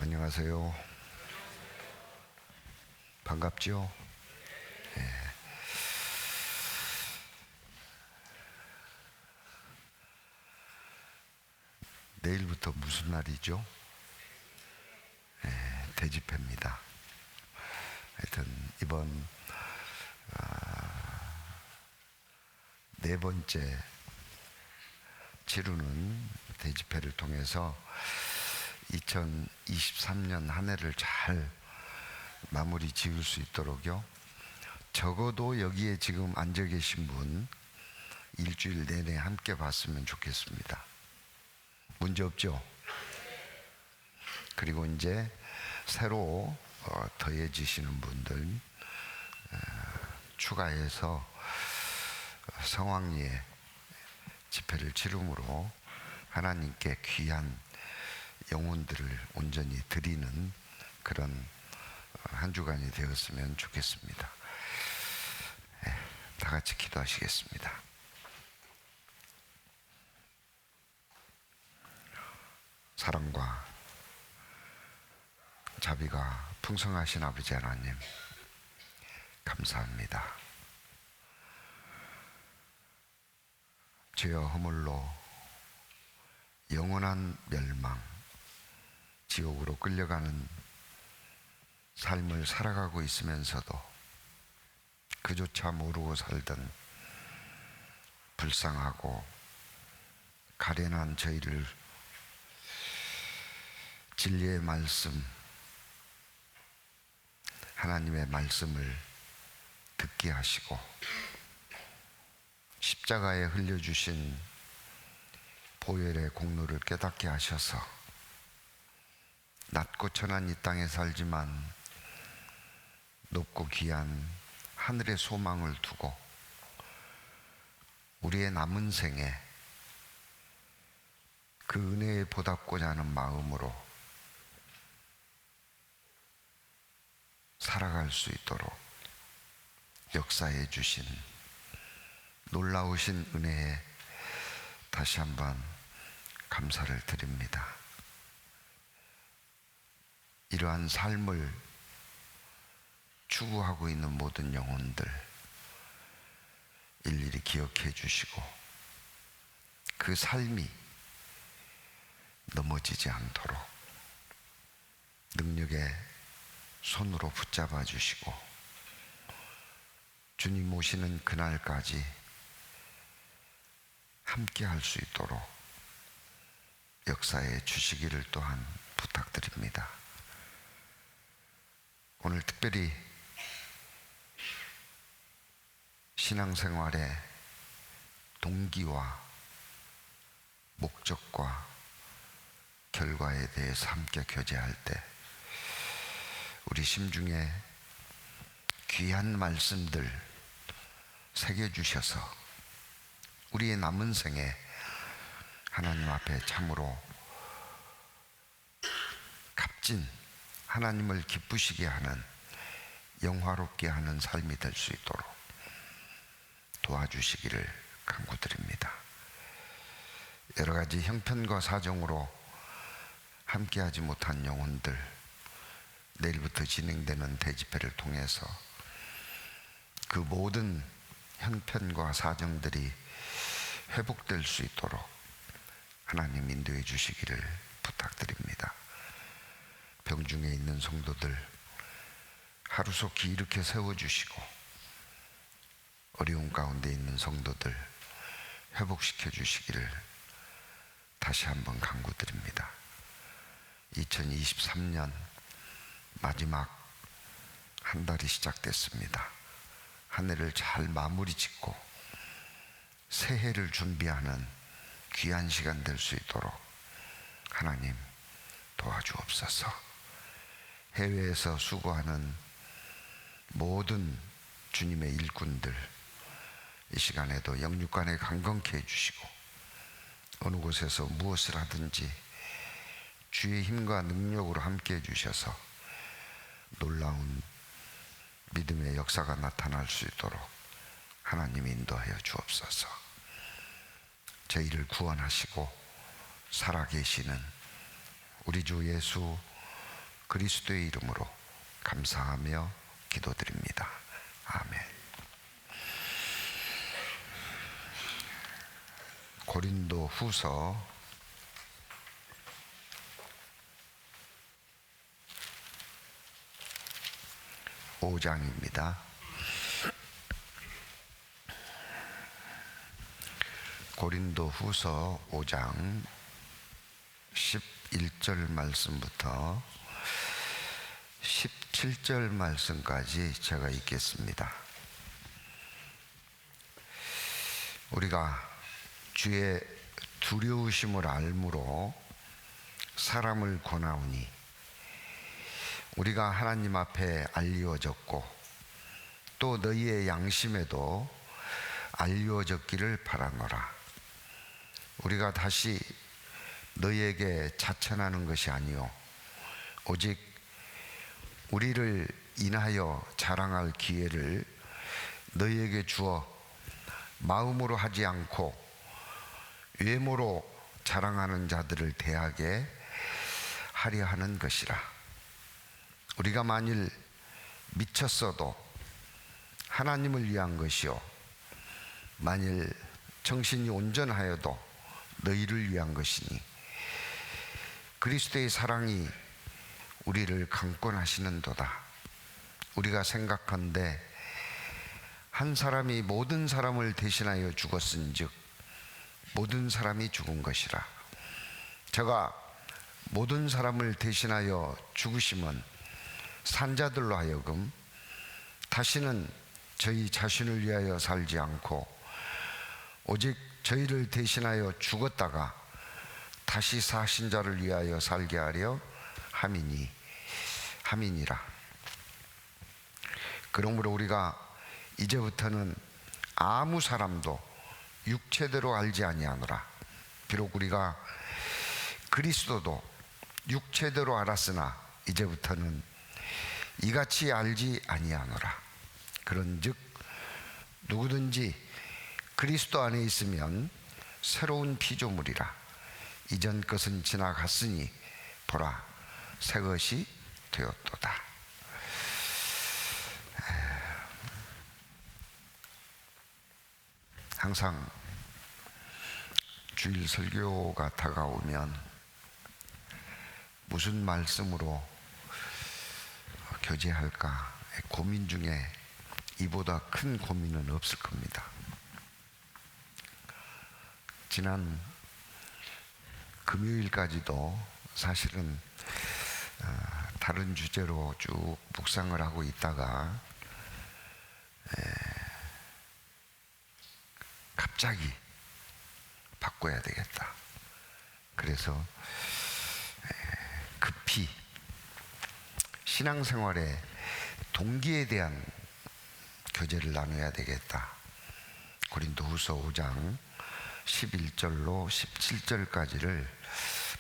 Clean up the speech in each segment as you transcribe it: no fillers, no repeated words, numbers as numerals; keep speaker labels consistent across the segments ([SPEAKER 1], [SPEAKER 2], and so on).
[SPEAKER 1] 안녕하세요. 반갑죠? 예. 내일부터 무슨 날이죠? 대집회입니다. 하여튼 이번 네 번째 치르는 대집회를 통해서 2023년 한 해를 잘 마무리 지을 수 있도록요. 적어도 여기에 지금 앉아 계신 분 일주일 내내 함께 봤으면 좋겠습니다. 문제 없죠? 그리고 이제 새로 더해지시는 분들 추가해서 성황리에 집회를 치름으로 하나님께 귀한 영혼들을 온전히 드리는 그런 한 주간이 되었으면 좋겠습니다. 다 같이 기도하시겠습니다. 사랑과 자비가 풍성하신 아버지 하나님, 감사합니다. 죄와 허물로 영원한 멸망, 지옥으로 끌려가는 삶을 살아가고 있으면서도 그조차 모르고 살던 불쌍하고 가련한 저희를 진리의 말씀, 하나님의 말씀을 듣게 하시고 십자가에 흘려주신 보혈의 공로를 깨닫게 하셔서 낮고 천한 이 땅에 살지만 높고 귀한 하늘의 소망을 두고 우리의 남은 생에 그 은혜에 보답고자 하는 마음으로 살아갈 수 있도록 역사해 주신 놀라우신 은혜에 다시 한번 감사를 드립니다. 이러한 삶을 추구하고 있는 모든 영혼들 일일이 기억해 주시고 그 삶이 넘어지지 않도록 능력의 손으로 붙잡아 주시고 주님 오시는 그날까지 함께 할 수 있도록 역사해 주시기를 또한 부탁드립니다. 오늘 특별히 신앙생활의 동기와 목적과 결과에 대해서 함께 교제할 때 우리 심중에 귀한 말씀들 새겨주셔서 우리의 남은 생에 하나님 앞에 참으로 값진 하나님을 기쁘시게 하는 영화롭게 하는 삶이 될 수 있도록 도와주시기를 간구드립니다. 여러 가지 형편과 사정으로 함께하지 못한 영혼들 내일부터 진행되는 대집회를 통해서 그 모든 형편과 사정들이 회복될 수 있도록 하나님 인도해 주시기를 부탁드립니다. 병중에 있는 성도들 하루속히 일으켜 세워주시고 어려운 가운데 있는 성도들 회복시켜 주시기를 다시 한번 간구드립니다. 2023년 마지막 한 달이 시작됐습니다. 한 해를 잘 마무리 짓고 새해를 준비하는 귀한 시간 될 수 있도록 하나님 도와주옵소서. 해외에서 수고하는 모든 주님의 일꾼들 이 시간에도 영육간에 강건케 해주시고 어느 곳에서 무엇을 하든지 주의 힘과 능력으로 함께 해주셔서 놀라운 믿음의 역사가 나타날 수 있도록 하나님 인도하여 주옵소서. 저희를 구원하시고 살아계시는 우리 주 예수 그리스도의 이름으로 감사하며 기도드립니다. 아멘. 고린도 후서 5장입니다. 고린도 후서 5장 11절 말씀부터 17절 말씀까지 제가 읽겠습니다. 우리가 주의 두려우심을 알므로 사람을 권하오니 우리가 하나님 앞에 알리워졌고 또 너희의 양심에도 알리워졌기를 바라노라. 우리가 다시 너희에게 자천하는 것이 아니요 오직 우리를 인하여 자랑할 기회를 너희에게 주어 마음으로 하지 않고 외모로 자랑하는 자들을 대하게 하려 하는 것이라. 우리가 만일 미쳤어도 하나님을 위한 것이요 만일 정신이 온전하여도 너희를 위한 것이니 그리스도의 사랑이 우리를 강권하시는도다. 우리가 생각한대 한 사람이 모든 사람을 대신하여 죽었은즉 모든 사람이 죽은 것이라. 저가 모든 사람을 대신하여 죽으심은 산자들로 하여금 다시는 저희 자신을 위하여 살지 않고 오직 저희를 대신하여 죽었다가 다시 사신 자를 위하여 살게 하려 함이니라. 그러므로 우리가 이제부터는 아무 사람도 육체대로 알지 아니하노라. 비록 우리가 그리스도도 육체대로 알았으나 이제부터는 이같이 알지 아니하노라. 그런즉 누구든지 그리스도 안에 있으면 새로운 피조물이라. 이전 것은 지나갔으니 보라 새 것이 되었도다. 항상 주일 설교가 다가오면 무슨 말씀으로 교제할까 고민 중에 이보다 큰 고민은 없을 겁니다. 지난 금요일까지도 사실은 다른 주제로 쭉 묵상을 하고 있다가 갑자기 바꿔야 되겠다. 그래서 급히 신앙생활의 동기에 대한 교제를 나눠야 되겠다. 고린도 후서 5장 11절로 17절까지를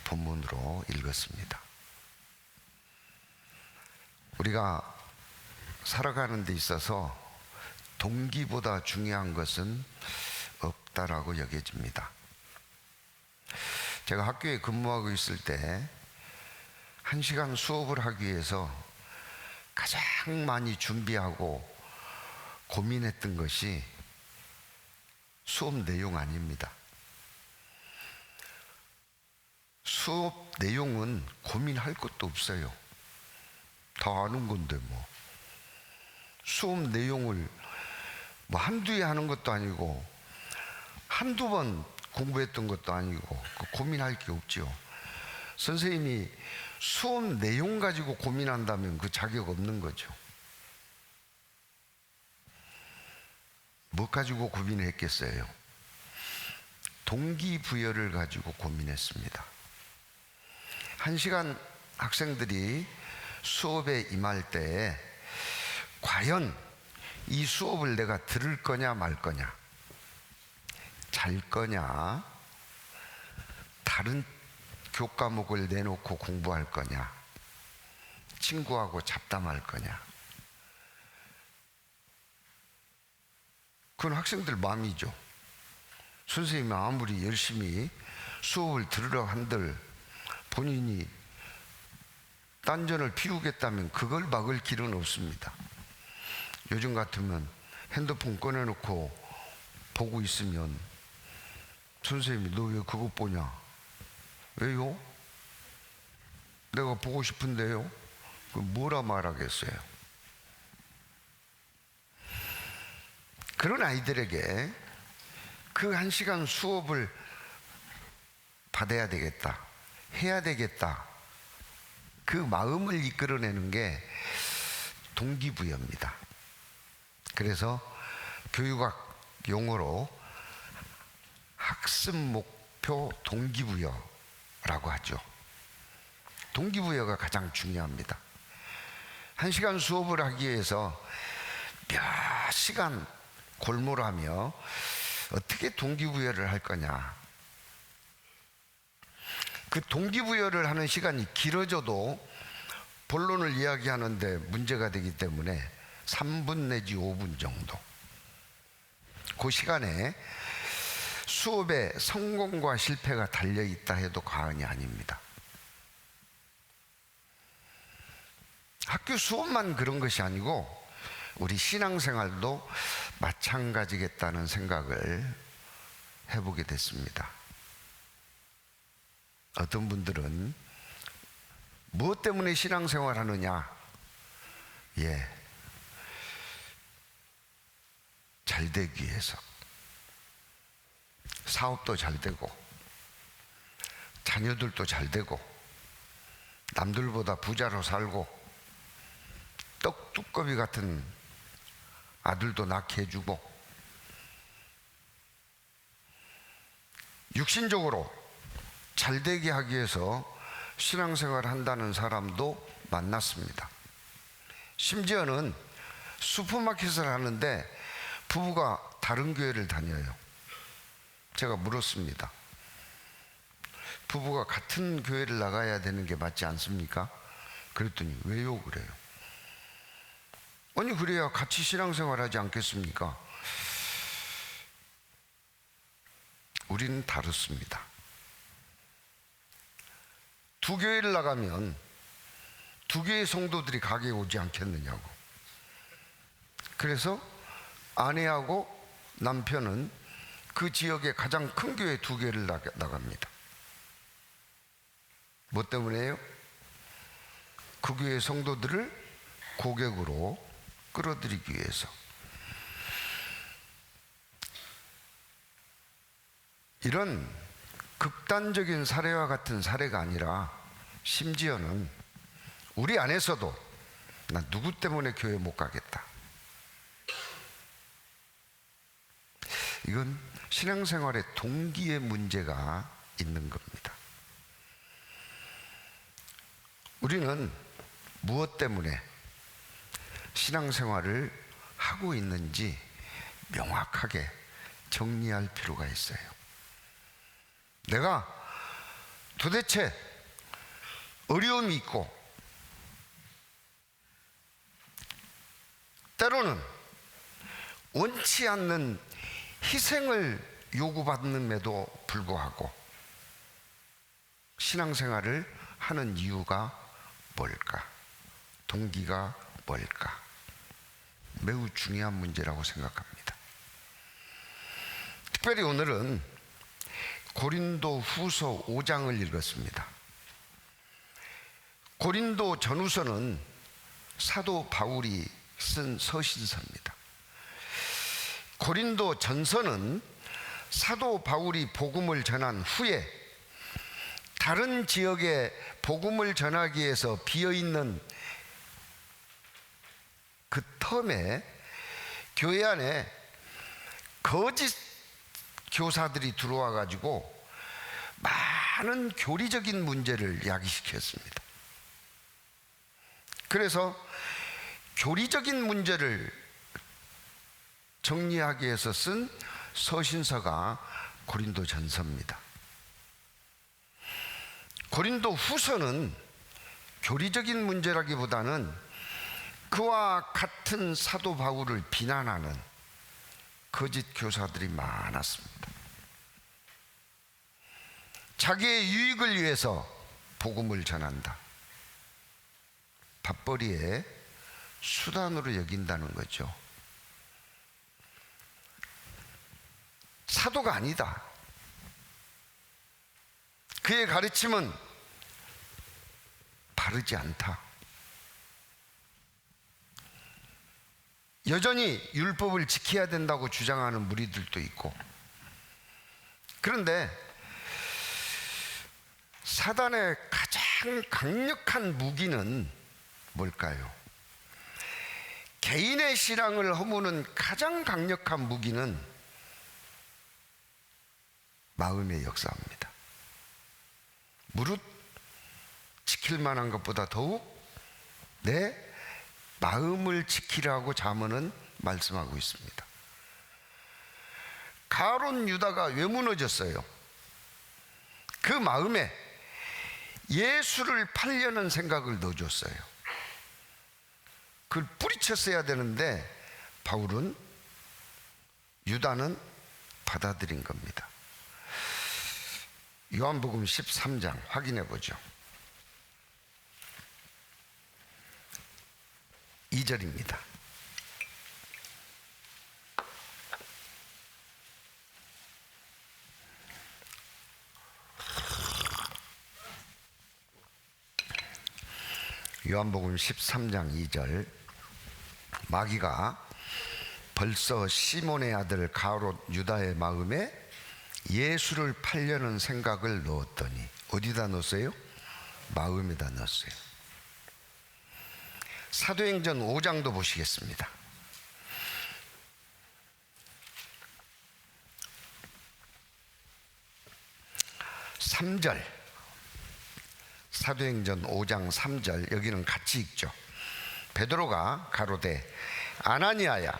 [SPEAKER 1] 본문으로 읽었습니다. 우리가 살아가는 데 있어서 동기보다 중요한 것은 없다라고 여겨집니다. 제가 학교에 근무하고 있을 때 1시간 수업을 하기 위해서 가장 많이 준비하고 고민했던 것이 수업 내용 아닙니다. 수업 내용은 고민할 것도 없어요. 다 아는 건데 뭐. 수업 내용을 뭐 한두 해 하는 것도 아니고 한두 번 공부했던 것도 아니고 고민할 게 없죠. 선생님이 수업 내용 가지고 고민한다면 그 자격 없는 거죠. 뭐 가지고 고민을 했겠어요? 동기부여를 가지고 고민했습니다. 1시간 학생들이 수업에 임할 때 과연 이 수업을 내가 들을 거냐 말 거냐, 잘 거냐, 다른 교과목을 내놓고 공부할 거냐, 친구하고 잡담할 거냐. 그건 학생들 마음이죠. 선생님이 아무리 열심히 수업을 들으려 한들 본인이 딴전을 피우겠다면 그걸 막을 길은 없습니다. 요즘 같으면 핸드폰 꺼내놓고 보고 있으면 선생님이 너 왜 그거 보냐? 왜요? 내가 보고 싶은데요? 그 뭐라 말하겠어요? 그런 아이들에게 그 1시간 수업을 받아야 되겠다, 해야 되겠다, 그 마음을 이끌어내는 게 동기부여입니다. 그래서 교육학 용어로 학습 목표 동기부여라고 하죠. 동기부여가 가장 중요합니다. 1시간 수업을 하기 위해서 몇 시간 골몰하며 어떻게 동기부여를 할 거냐. 그 동기부여를 하는 시간이 길어져도 본론을 이야기하는데 문제가 되기 때문에 3분 내지 5분 정도, 그 시간에 수업의 성공과 실패가 달려있다 해도 과언이 아닙니다. 학교 수업만 그런 것이 아니고 우리 신앙생활도 마찬가지겠다는 생각을 해보게 됐습니다. 어떤 분들은 무엇 때문에 신앙생활 하느냐? 잘 되기 위해서. 사업도 잘 되고, 자녀들도 잘 되고, 남들보다 부자로 살고, 떡두꺼비 같은 아들도 낳게 해주고, 육신적으로 잘 되게 하기 위해서 신앙생활을 한다는 사람도 만났습니다. 심지어는 슈퍼마켓을 하는데 부부가 다른 교회를 다녀요. 제가 물었습니다. 부부가 같은 교회를 나가야 되는 게 맞지 않습니까? 그랬더니 왜요? 그래요. 아니 그래야 같이 신앙생활 하지 않겠습니까? 우리는 다릅니다. 두 교회를 나가면 두 교회 성도들이 가게에 오지 않겠느냐고. 그래서 아내하고 남편은 그 지역의 가장 큰 교회 두 교회를 나갑니다. 뭐 때문에요? 그 교회 성도들을 고객으로 끌어들이기 위해서. 이런 극단적인 사례와 같은 사례가 아니라 심지어는 우리 안에서도 나 누구 때문에 교회 못 가겠다. 이건 신앙생활의 동기의 문제가 있는 겁니다. 우리는 무엇 때문에 신앙생활을 하고 있는지 명확하게 정리할 필요가 있어요. 내가 도대체 어려움이 있고 때로는 원치 않는 희생을 요구받는데도 불구하고 신앙생활을 하는 이유가 뭘까? 동기가 뭘까? 매우 중요한 문제라고 생각합니다. 특별히 오늘은 고린도 후서 5장을 읽었습니다. 고린도 전후서는 사도 바울이 쓴 서신서입니다. 고린도 전서는 사도 바울이 복음을 전한 후에 다른 지역에 복음을 전하기 위해서 비어있는 그 텀에 교회 안에 거짓 교사들이 들어와 가지고 많은 교리적인 문제를 야기시켰습니다. 그래서 교리적인 문제를 정리하기 위해서 쓴 서신서가 고린도 전서입니다. 고린도 후서는 교리적인 문제라기보다는 그와 같은 사도 바울을 비난하는 거짓 교사들이 많았습니다. 자기의 유익을 위해서 복음을 전한다. 밥벌이의 수단으로 여긴다는 거죠. 사도가 아니다. 그의 가르침은 바르지 않다. 여전히 율법을 지켜야 된다고 주장하는 무리들도 있고, 그런데 사단의 가장 강력한 무기는 뭘까요? 개인의 신앙을 허무는 가장 강력한 무기는 마음의 역사입니다. 무릇 지킬 만한 것보다 더욱 내 마음을 지키라고 잠언은 말씀하고 있습니다. 가룟 유다가 왜 무너졌어요? 그 마음에 예수를 팔려는 생각을 넣어줬어요. 그걸 뿌리쳤어야 되는데 유다는 받아들인 겁니다. 요한복음 13장 확인해 보죠. 2절입니다. 요한복음 13장 2절. 마귀가 벌써 시몬의 아들 가룟 유다의 마음에 예수를 팔려는 생각을 넣었더니, 어디다 넣었어요? 마음에다 넣었어요. 사도행전 5장도 보시겠습니다. 3절, 사도행전 5장 3절, 여기는 같이 읽죠. 베드로가 가로되 아나니아야,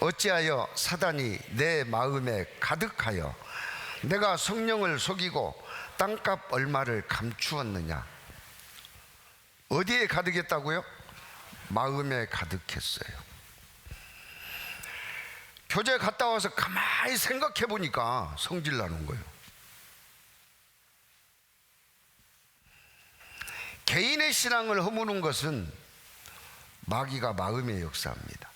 [SPEAKER 1] 어찌하여 사단이 내 마음에 가득하여 내가 성령을 속이고 땅값 얼마를 감추었느냐. 어디에 가득했다고요? 마음에 가득했어요. 교제 갔다 와서 가만히 생각해 보니까 성질 나는 거예요. 개인의 신앙을 허무는 것은 마귀가 마음의 역사입니다.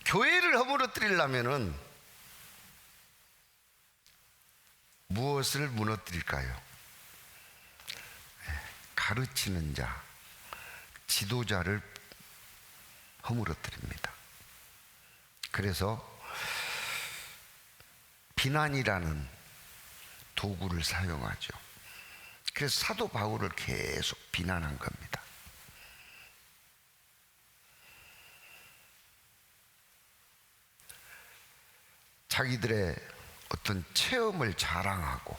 [SPEAKER 1] 교회를 허물어뜨리려면은 무엇을 무너뜨릴까요? 가르치는 자, 지도자를 허물어뜨립니다. 그래서 비난이라는 도구를 사용하죠. 그래서 사도 바울을 계속 비난한 겁니다. 자기들의 어떤 체험을 자랑하고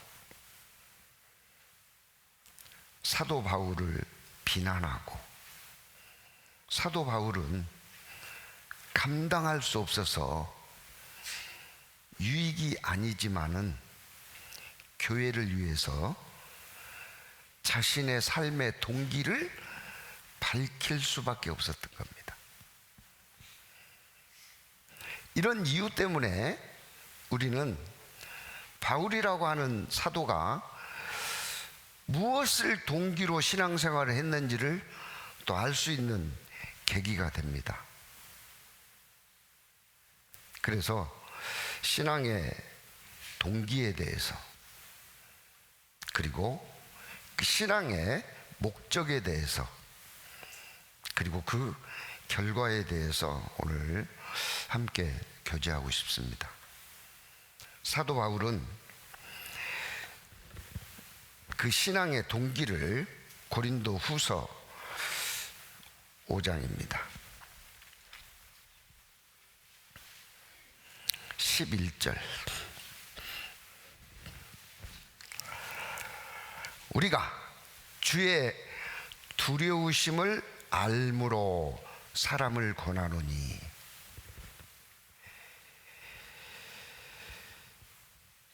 [SPEAKER 1] 사도 바울을 비난하고, 사도 바울은 감당할 수 없어서 유익이 아니지만은 교회를 위해서 자신의 삶의 동기를 밝힐 수밖에 없었던 겁니다. 이런 이유 때문에 우리는 바울이라고 하는 사도가 무엇을 동기로 신앙생활을 했는지를 또 알 수 있는 계기가 됩니다. 그래서 신앙의 동기에 대해서, 그리고 그 신앙의 목적에 대해서, 그리고 그 결과에 대해서 오늘 함께 교제하고 싶습니다. 사도 바울은 그 신앙의 동기를 고린도 후서 5장입니다. 11절. 우리가 주의 두려우심을 알므로 사람을 권하노니,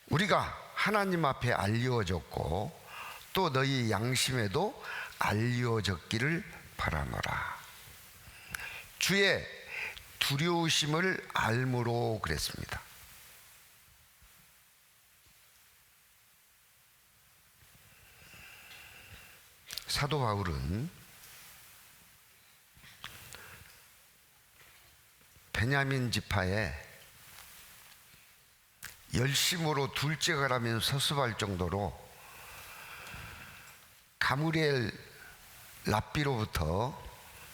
[SPEAKER 1] 우리가 하나님 앞에 알리워졌고 또 너희 양심에도 알리워졌기를 바라노라. 주의 두려우심을 알므로 그랬습니다. 사도 바울은 베냐민 지파에 열심으로 둘째가라면 서습할 정도로 가므리엘 랍비로부터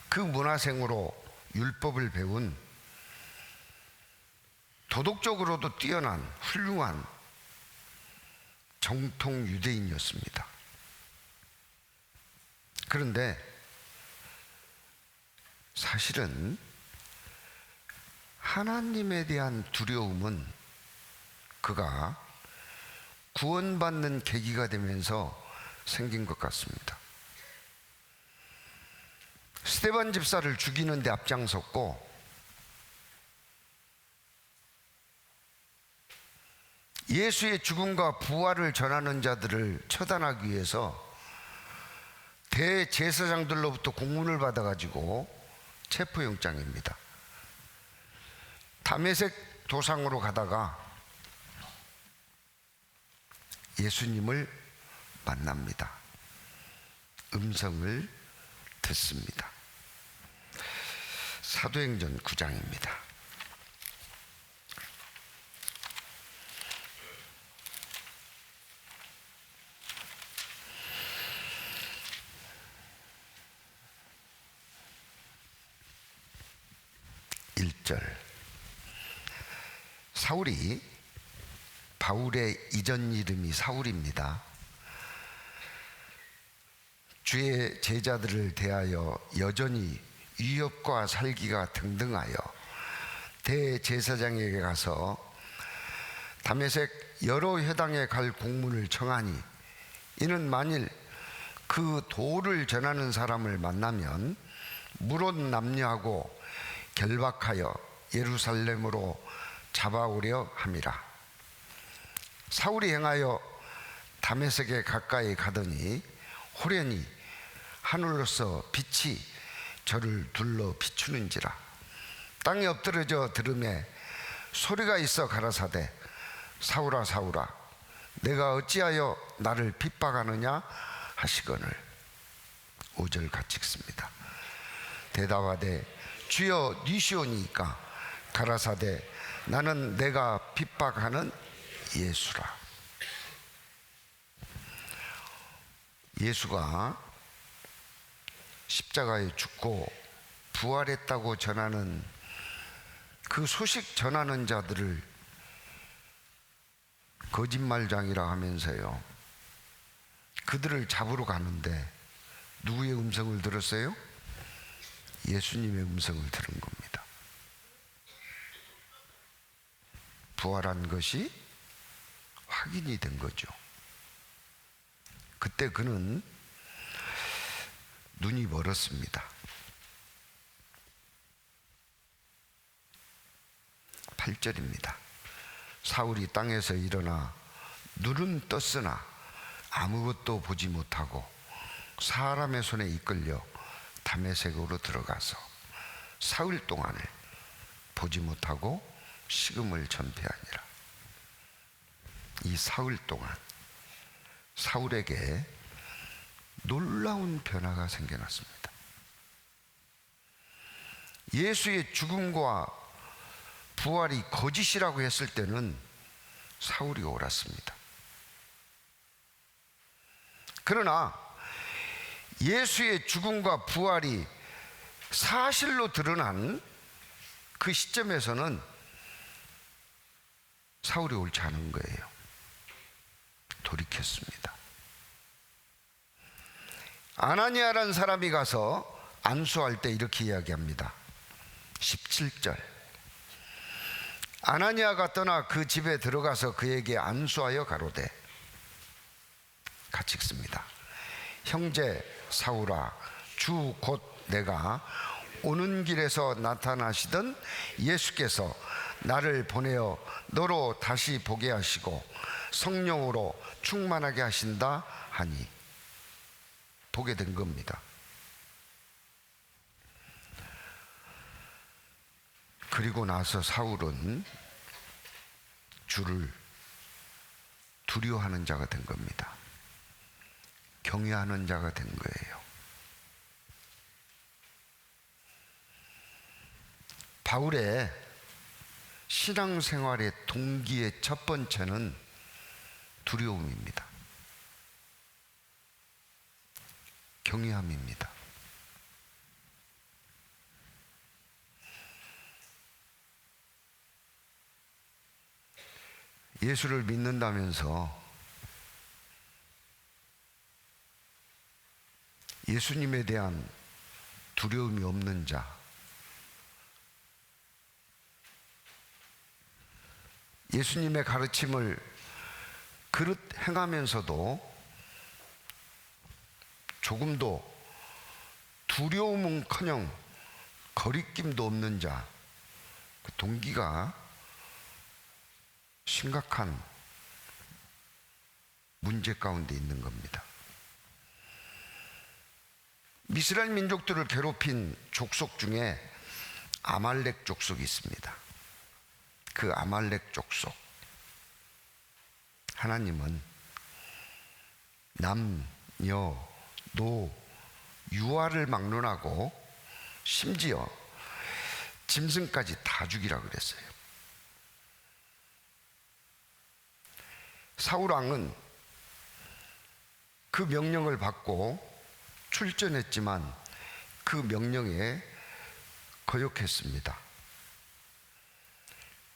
[SPEAKER 1] 그 문화생으로 율법을 배운 도덕적으로도 뛰어난 훌륭한 정통 유대인이었습니다. 그런데 사실은 하나님에 대한 두려움은 그가 구원받는 계기가 되면서 생긴 것 같습니다. 스데반 집사를 죽이는 데 앞장섰고 예수의 죽음과 부활을 전하는 자들을 처단하기 위해서 대제사장들로부터 공문을 받아가지고 체포영장입니다. 다메섹 도상으로 가다가 예수님을 만납니다. 음성을 듣습니다. 사도행전 9장입니다. 사울이, 바울의 이전 이름이 사울입니다. 주의 제자들을 대하여 여전히 위협과 살기가 등등하여 대제사장에게 가서 다메섹 여러 회당에 갈 공문을 청하니 이는 만일 그 도를 전하는 사람을 만나면 물옷 남녀하고 결박하여 예루살렘으로 잡아오려 함이라. 사울이 행하여 다메섹에 가까이 가더니 호련히 하늘로서 빛이 저를 둘러 비추는지라. 땅에 엎드러져 들음에 소리가 있어 가라사대 사울아 사울아 내가 어찌하여 나를 핍박하느냐 하시거늘. 5절 같이 읽습니다. 대답하되 주여 니시오니이까 가라사대 나는 내가 핍박하는 예수라. 예수가 십자가에 죽고 부활했다고 전하는 그 소식 전하는 자들을 거짓말장이라 하면서요, 그들을 잡으러 가는데 누구의 음성을 들었어요? 예수님의 음성을 들은 겁니다. 부활한 것이 확인이 된 거죠. 그때 그는 눈이 멀었습니다. 8절입니다. 사울이 땅에서 일어나 눈은 떴으나 아무것도 보지 못하고 사람의 손에 이끌려 다메섹으로 들어가서 사흘 동안을 보지 못하고 식음을 전폐하니라. 이 사흘 동안 사울에게 놀라운 변화가 생겨났습니다. 예수의 죽음과 부활이 거짓이라고 했을 때는 사울이 옳았습니다. 그러나 예수의 죽음과 부활이 사실로 드러난 그 시점에서는 사울이 옳지 않은 거예요. 돌이켰습니다. 아나니아라는 사람이 가서 안수할 때 이렇게 이야기합니다. 17절. 아나니아가 떠나 그 집에 들어가서 그에게 안수하여 가로되, 같이 읽습니다. 형제 사울아, 주 곧 내가 오는 길에서 나타나시던 예수께서 나를 보내어 너로 다시 보게 하시고 성령으로 충만하게 하신다 하니, 보게 된 겁니다. 그리고 나서 사울은 주를 두려워하는 자가 된 겁니다. 경외하는 자가 된 거예요. 바울의 신앙생활의 동기의 첫 번째는 두려움입니다. 경외함입니다. 예수를 믿는다면서 예수님에 대한 두려움이 없는 자, 예수님의 가르침을 그릇 행하면서도 조금도 두려움은커녕 거리낌도 없는 자, 그 동기가 심각한 문제 가운데 있는 겁니다. 이스라엘 민족들을 괴롭힌 족속 중에 아말렉 족속이 있습니다. 그 아말렉 족속, 하나님은 남, 여, 노, 유아를 막론하고 심지어 짐승까지 다 죽이라 그랬어요. 사울왕은 그 명령을 받고 출전했지만 그 명령에 거역했습니다.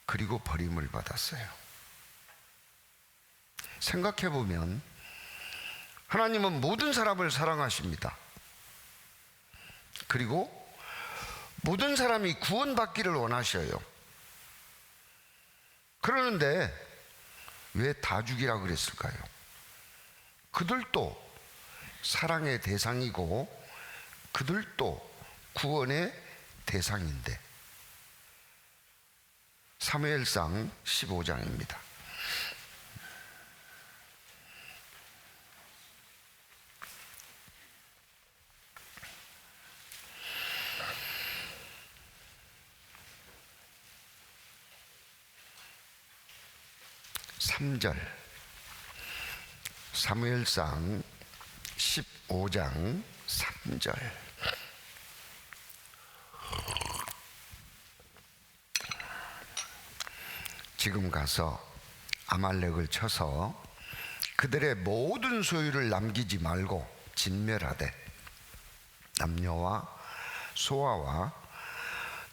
[SPEAKER 1] 그리고 버림을 받았어요. 생각해보면 하나님은 모든 사람을 사랑하십니다. 그리고 모든 사람이 구원받기를 원하셔요. 그러는데 왜 다 죽이라 그랬을까요? 그들도 사랑의 대상이고 그들도 구원의 대상인데. 사무엘상 15장입니다. 사무엘상 15장 3절. 지금 가서 아말렉을 쳐서 그들의 모든 소유를 남기지 말고 진멸하되 남녀와 소아와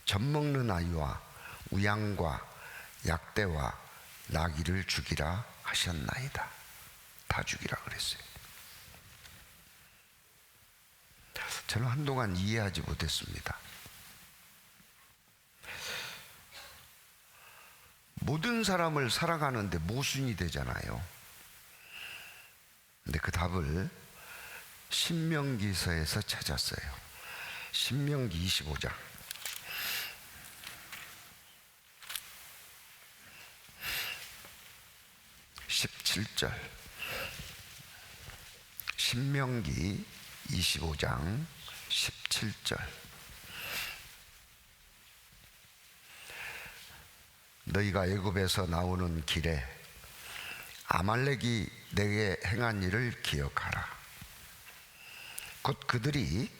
[SPEAKER 1] 젖먹는 아이와 우양과 약대와 나귀를 죽이라 하셨나이다. 다 죽이라 그랬어요. 저는 한동안 이해하지 못했습니다. 모든 사람을 사랑하는데 모순이 되잖아요. 근데 그 답을 신명기서에서 찾았어요. 신명기 25장 17절. 신명기 25장 17절. 너희가 애굽에서 나오는 길에 아말렉이 내게 행한 일을 기억하라. 곧 그들이,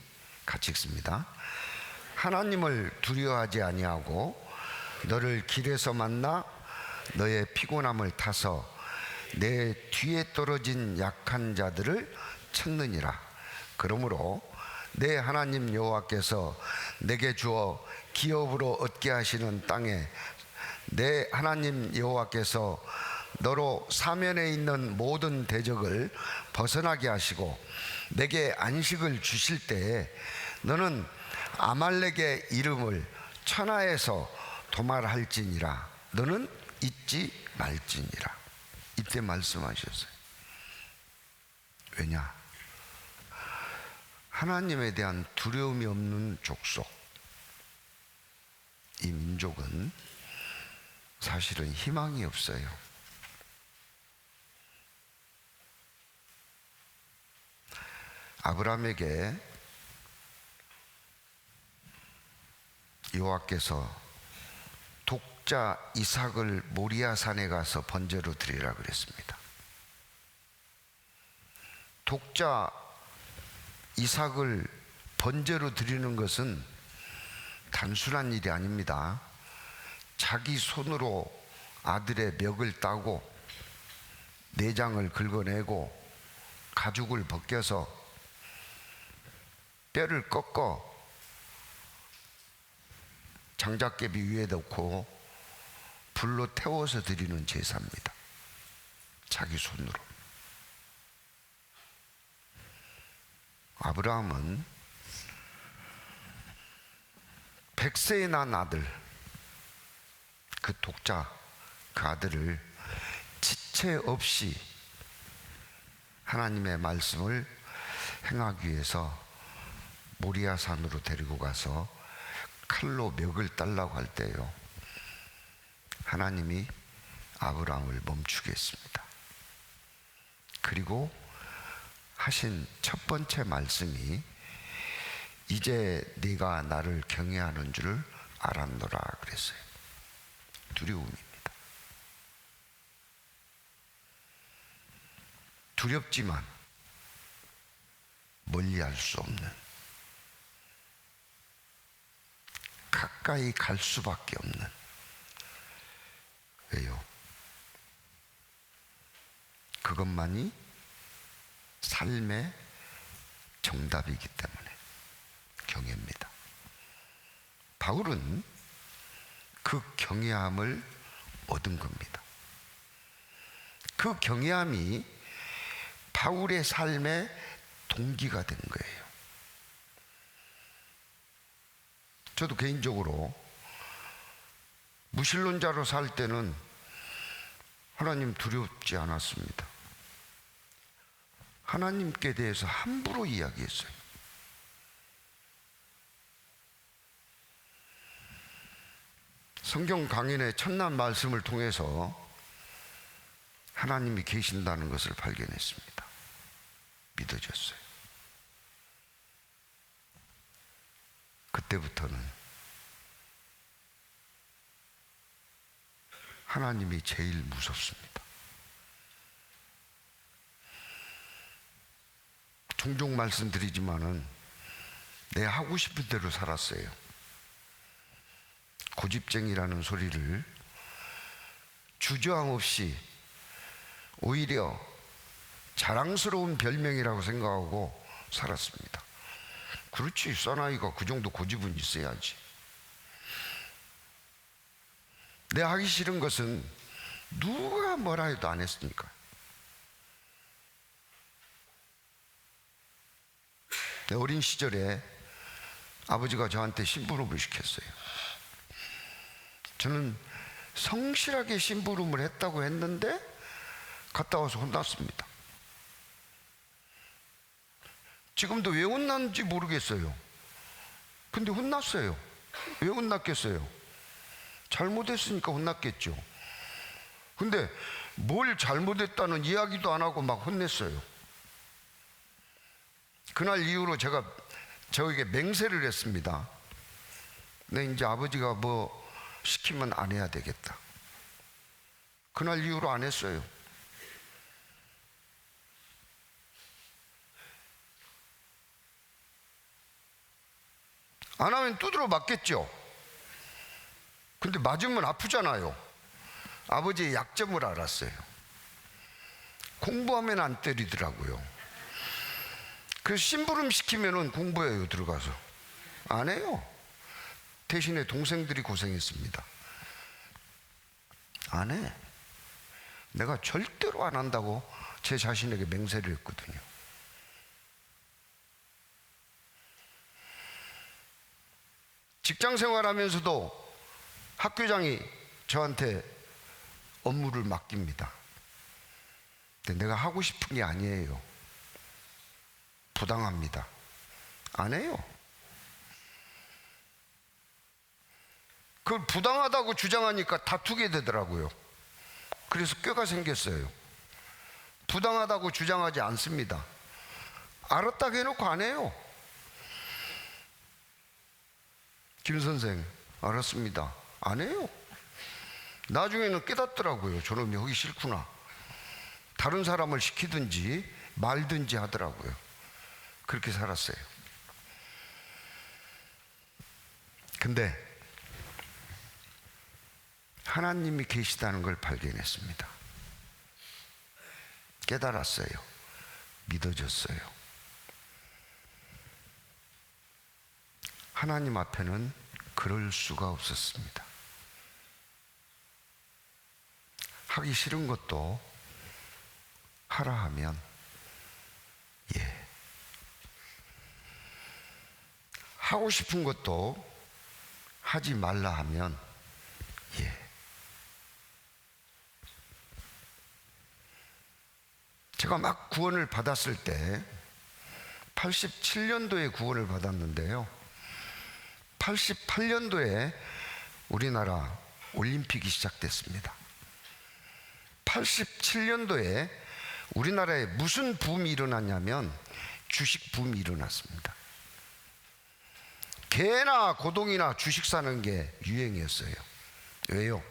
[SPEAKER 1] 같이 읽습니다. 하나님을 두려워하지 아니하고 너를 길에서 만나 너의 피곤함을 타서 내 뒤에 떨어진 약한 자들을 쳤느니라. 그러므로 내 하나님 여호와께서 내게 주어 기업으로 얻게 하시는 땅에 내 하나님 여호와께서 너로 사면에 있는 모든 대적을 벗어나게 하시고 내게 안식을 주실 때에 너는 아말렉의 이름을 천하에서 도말할지니라. 너는 잊지 말지니라. 이때 말씀하셨어요. 왜냐? 하나님에 대한 두려움이 없는 족속, 이 민족은 사실은 희망이 없어요. 아브라함에게 여호와께서 독자 이삭을 모리아 산에 가서 번제로 드리라 그랬습니다. 독자 이삭을 번제로 드리는 것은 단순한 일이 아닙니다. 자기 손으로 아들의 멱을 따고 내장을 긁어내고 가죽을 벗겨서 뼈를 꺾어 장작개비 위에 넣고 불로 태워서 드리는 제사입니다. 자기 손으로. 아브라함은 100세에 난 아들, 그 독자, 그 아들을 지체 없이 하나님의 말씀을 행하기 위해서 모리아산으로 데리고 가서 칼로 멱을 따려고 할 때요, 하나님이 아브라함을 멈추게 했습니다. 그리고 하신 첫 번째 말씀이 이제 네가 나를 경외하는 줄을 알았노라 그랬어요. 두려움입니다. 두렵지만 멀리할 수 없는, 가까이 갈 수밖에 없는. 왜요? 그것만이 삶의 정답이기 때문에 경외입니다. 바울은 그 경외함을 얻은 겁니다. 그 경외함이 바울의 삶의 동기가 된 거예요. 저도 개인적으로 무신론자로 살 때는 하나님 두렵지 않았습니다. 하나님께 대해서 함부로 이야기했어요. 성경 강인의 첫날 말씀을 통해서 하나님이 계신다는 것을 발견했습니다. 믿어졌어요. 그때부터는 하나님이 제일 무섭습니다. 종종 말씀드리지만은 내 하고 싶은 대로 살았어요. 고집쟁이라는 소리를 주저함 없이 오히려 자랑스러운 별명이라고 생각하고 살았습니다. 그렇지, 사나이가 그 정도 고집은 있어야지. 내 하기 싫은 것은 누가 뭐라 해도 안 했으니까. 내 어린 시절에 아버지가 저한테 심부름을 시켰어요. 저는 성실하게 심부름을 했다고 했는데 갔다 와서 혼났습니다. 지금도 왜 혼났는지 모르겠어요. 근데 혼났어요. 왜 혼났겠어요? 잘못했으니까 혼났겠죠. 근데 뭘 잘못했다는 이야기도 안 하고 막 혼냈어요. 그날 이후로 제가 저에게 맹세를 했습니다. 내 이제 아버지가 뭐 시키면 안 해야 되겠다. 그날 이후로 안 했어요. 안 하면 두드러 맞겠죠. 근데 맞으면 아프잖아요. 아버지의 약점을 알았어요. 공부하면 안 때리더라고요. 그래서 심부름 시키면은 공부해요. 들어가서 안 해요. 대신에 동생들이 고생했습니다. 안 해. 내가 절대로 안 한다고 제 자신에게 맹세를 했거든요. 직장 생활하면서도 학교장이 저한테 업무를 맡깁니다. 근데 내가 하고 싶은 게 아니에요. 부당합니다. 안 해요. 그걸 부당하다고 주장하니까 다투게 되더라고요. 그래서 꾀가 생겼어요. 부당하다고 주장하지 않습니다. 알았다고 해놓고 안 해요. 김 선생, 알았습니다. 안 해요. 나중에는 깨닫더라고요. 저놈이 하기 싫구나. 다른 사람을 시키든지 말든지 하더라고요. 그렇게 살았어요. 근데 하나님이 계시다는 걸 발견했습니다. 깨달았어요. 믿어졌어요. 하나님 앞에는 그럴 수가 없었습니다. 하기 싫은 것도 하라 하면 예, 하고 싶은 것도 하지 말라 하면 예. 제가 막 구원을 받았을 때 87년도에 구원을 받았는데요, 88년도에 우리나라 올림픽이 시작됐습니다. 87년도에 우리나라에 무슨 붐이 일어났냐면 주식 붐이 일어났습니다. 개나 고동이나 주식 사는 게 유행이었어요. 왜요?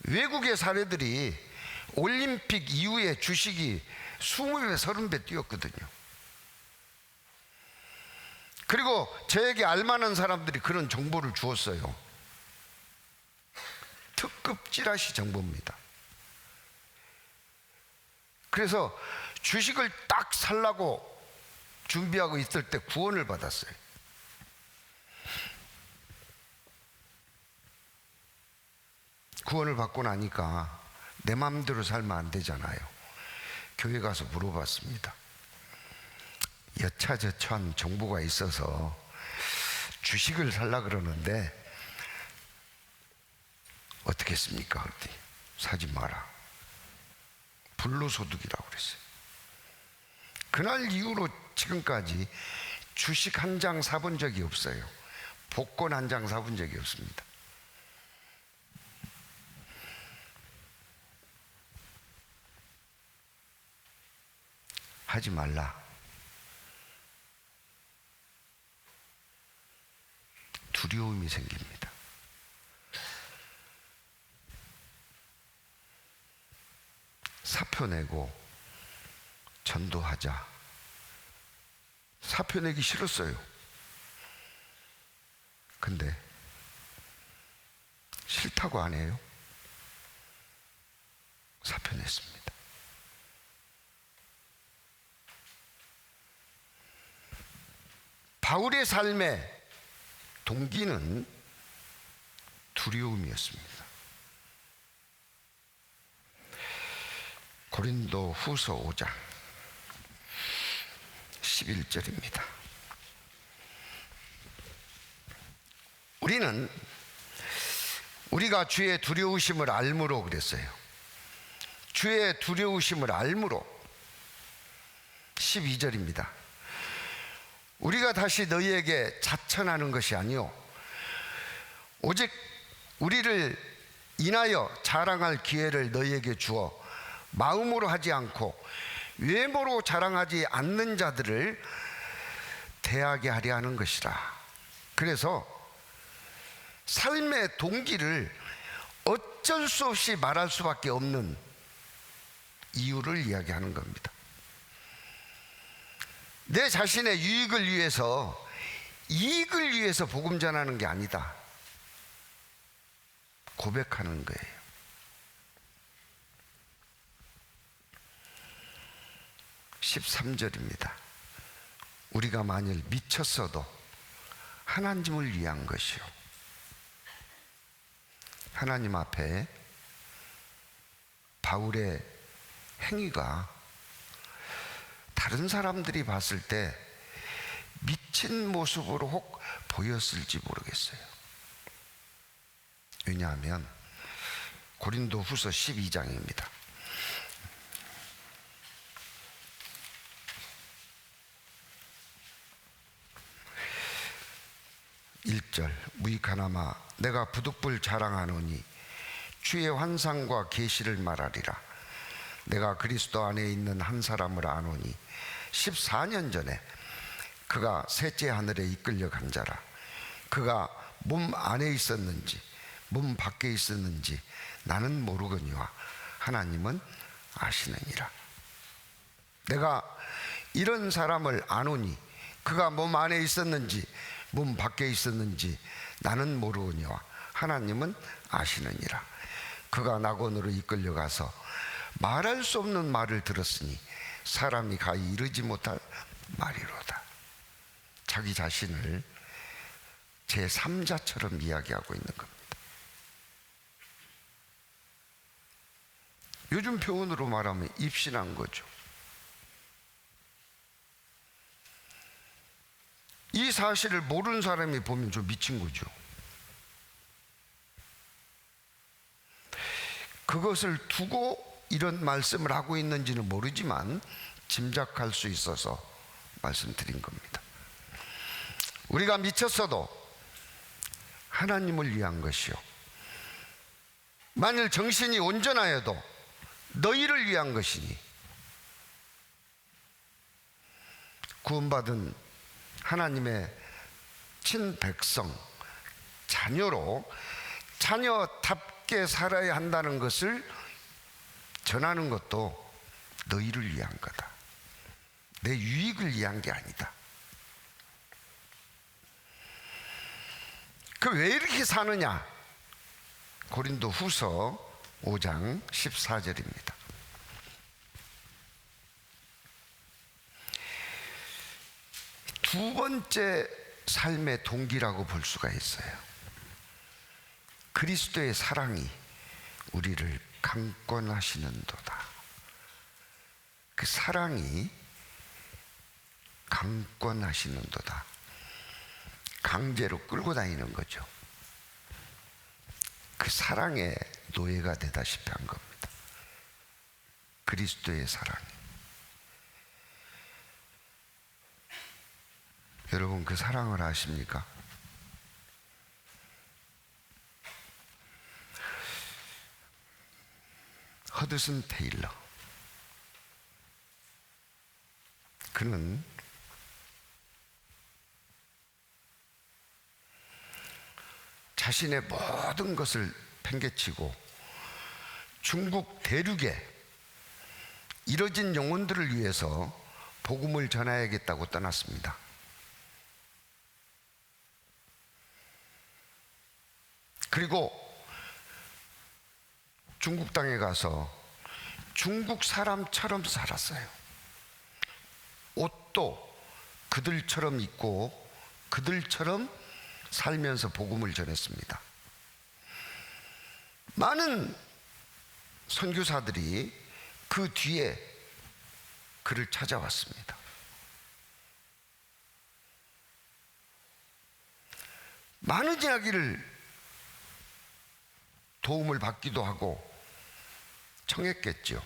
[SPEAKER 1] 외국의 사례들이 올림픽 이후에 주식이 20배, 30배 뛰었거든요. 그리고 저에게 알만한 사람들이 그런 정보를 주었어요. 특급 찌라시 정보입니다. 그래서 주식을 딱 살라고 준비하고 있을 때 구원을 받았어요. 구원을 받고 나니까 내 마음대로 살면 안 되잖아요. 교회 가서 물어봤습니다. 여차저차한 정보가 있어서 주식을 살라 그러는데 어떻게 했습니까? 그랬더니 사지 마라. 불로소득이라고 그랬어요. 그날 이후로 지금까지 주식 한 장 사본 적이 없어요. 복권 한 장 사본 적이 없습니다. 하지 말라. 두려움이 생깁니다. 사표 내고 전도하자. 사표 내기 싫었어요. 근데 싫다고 안 해요. 사표 냈습니다. 바울의 삶의 동기는 두려움이었습니다. 고린도 후서 5장 11절입니다. 우리가 주의 두려우심을 알므로 그랬어요. 주의 두려우심을 알므로. 12절입니다. 우리가 다시 너희에게 자천하는 것이 아니요 오직 우리를 인하여 자랑할 기회를 너희에게 주어 마음으로 하지 않고 외모로 자랑하지 않는 자들을 대하게 하려 하는 것이라. 그래서 삶의 동기를 어쩔 수 없이 말할 수밖에 없는 이유를 이야기하는 겁니다. 내 자신의 유익을 위해서, 이익을 위해서 복음 전하는 게 아니다. 고백하는 거예요. (13절입니다) 우리가 만일 미쳤어도 하나님을 위한 것이요. 하나님 앞에 바울의 행위가 다른 사람들이 봤을 때 미친 모습으로 혹 보였을지 모르겠어요. 왜냐하면 고린도 후서 12장입니다. 1절 무익하나마 내가 부득불 자랑하노니 주의 환상과 계시를 말하리라. 내가 그리스도 안에 있는 한 사람을 아노니 14년 전에 그가 셋째 하늘에 이끌려 간 자라. 그가 몸 안에 있었는지 몸 밖에 있었는지 나는 모르거니와 하나님은 아시느니라. 내가 이런 사람을 아노니 그가 몸 안에 있었는지 몸 밖에 있었는지 나는 모르거니와 하나님은 아시느니라. 그가 낙원으로 이끌려가서 말할 수 없는 말을 들었으니 사람이 가히 이르지 못할 말이로다. 자기 자신을 제3자처럼 이야기하고 있는 겁니다. 요즘 표현으로 말하면 입신한 거죠. 이 사실을 모르는 사람이 보면 좀 미친 거죠. 그것을 두고 이런 말씀을 하고 있는지는 모르지만 짐작할 수 있어서 말씀드린 겁니다. 우리가 미쳤어도 하나님을 위한 것이요, 만일 정신이 온전하여도 너희를 위한 것이니, 구원받은 하나님의 친백성, 자녀로 자녀답게 살아야 한다는 것을 전하는 것도 너희를 위한 거다. 내 유익을 위한 게 아니다. 그 왜 이렇게 사느냐? 고린도 후서 5장 14절입니다. 두 번째 삶의 동기라고 볼 수가 있어요. 그리스도의 사랑이 우리를 강권하시는도다. 그 사랑이 강권하시는도다. 강제로 끌고 다니는 거죠. 그 사랑의 노예가 되다시피 한 겁니다. 그리스도의 사랑이. 여러분, 그 사랑을 아십니까? 허드슨 테일러, 그는 자신의 모든 것을 팽개치고 중국 대륙에 이뤄진 영혼들을 위해서 복음을 전해야겠다고 떠났습니다. 그리고 중국 땅에 가서 중국 사람처럼 살았어요. 옷도 그들처럼 입고 그들처럼 살면서 복음을 전했습니다. 많은 선교사들이 그 뒤에 그를 찾아왔습니다. 많은 이야기를 도움을 받기도 하고 청했겠죠.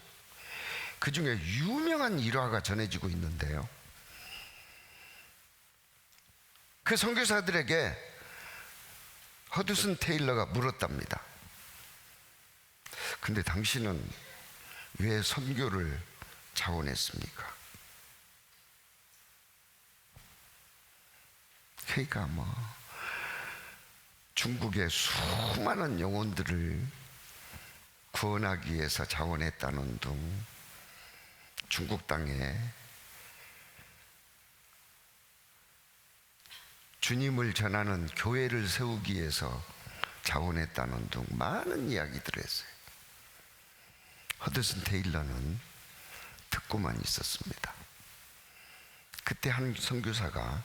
[SPEAKER 1] 그 중에 유명한 일화가 전해지고 있는데요, 그 선교사들에게 허드슨 테일러가 물었답니다. 근데 당신은 왜 선교를 자원했습니까? 그러니까 중국의 수많은 영혼들을 구원하기 위해서 자원했다는 둥, 중국 땅에 주님을 전하는 교회를 세우기 위해서 자원했다는 등 많은 이야기들을 했어요. 허드슨 테일러는 듣고만 있었습니다. 그때 한 선교사가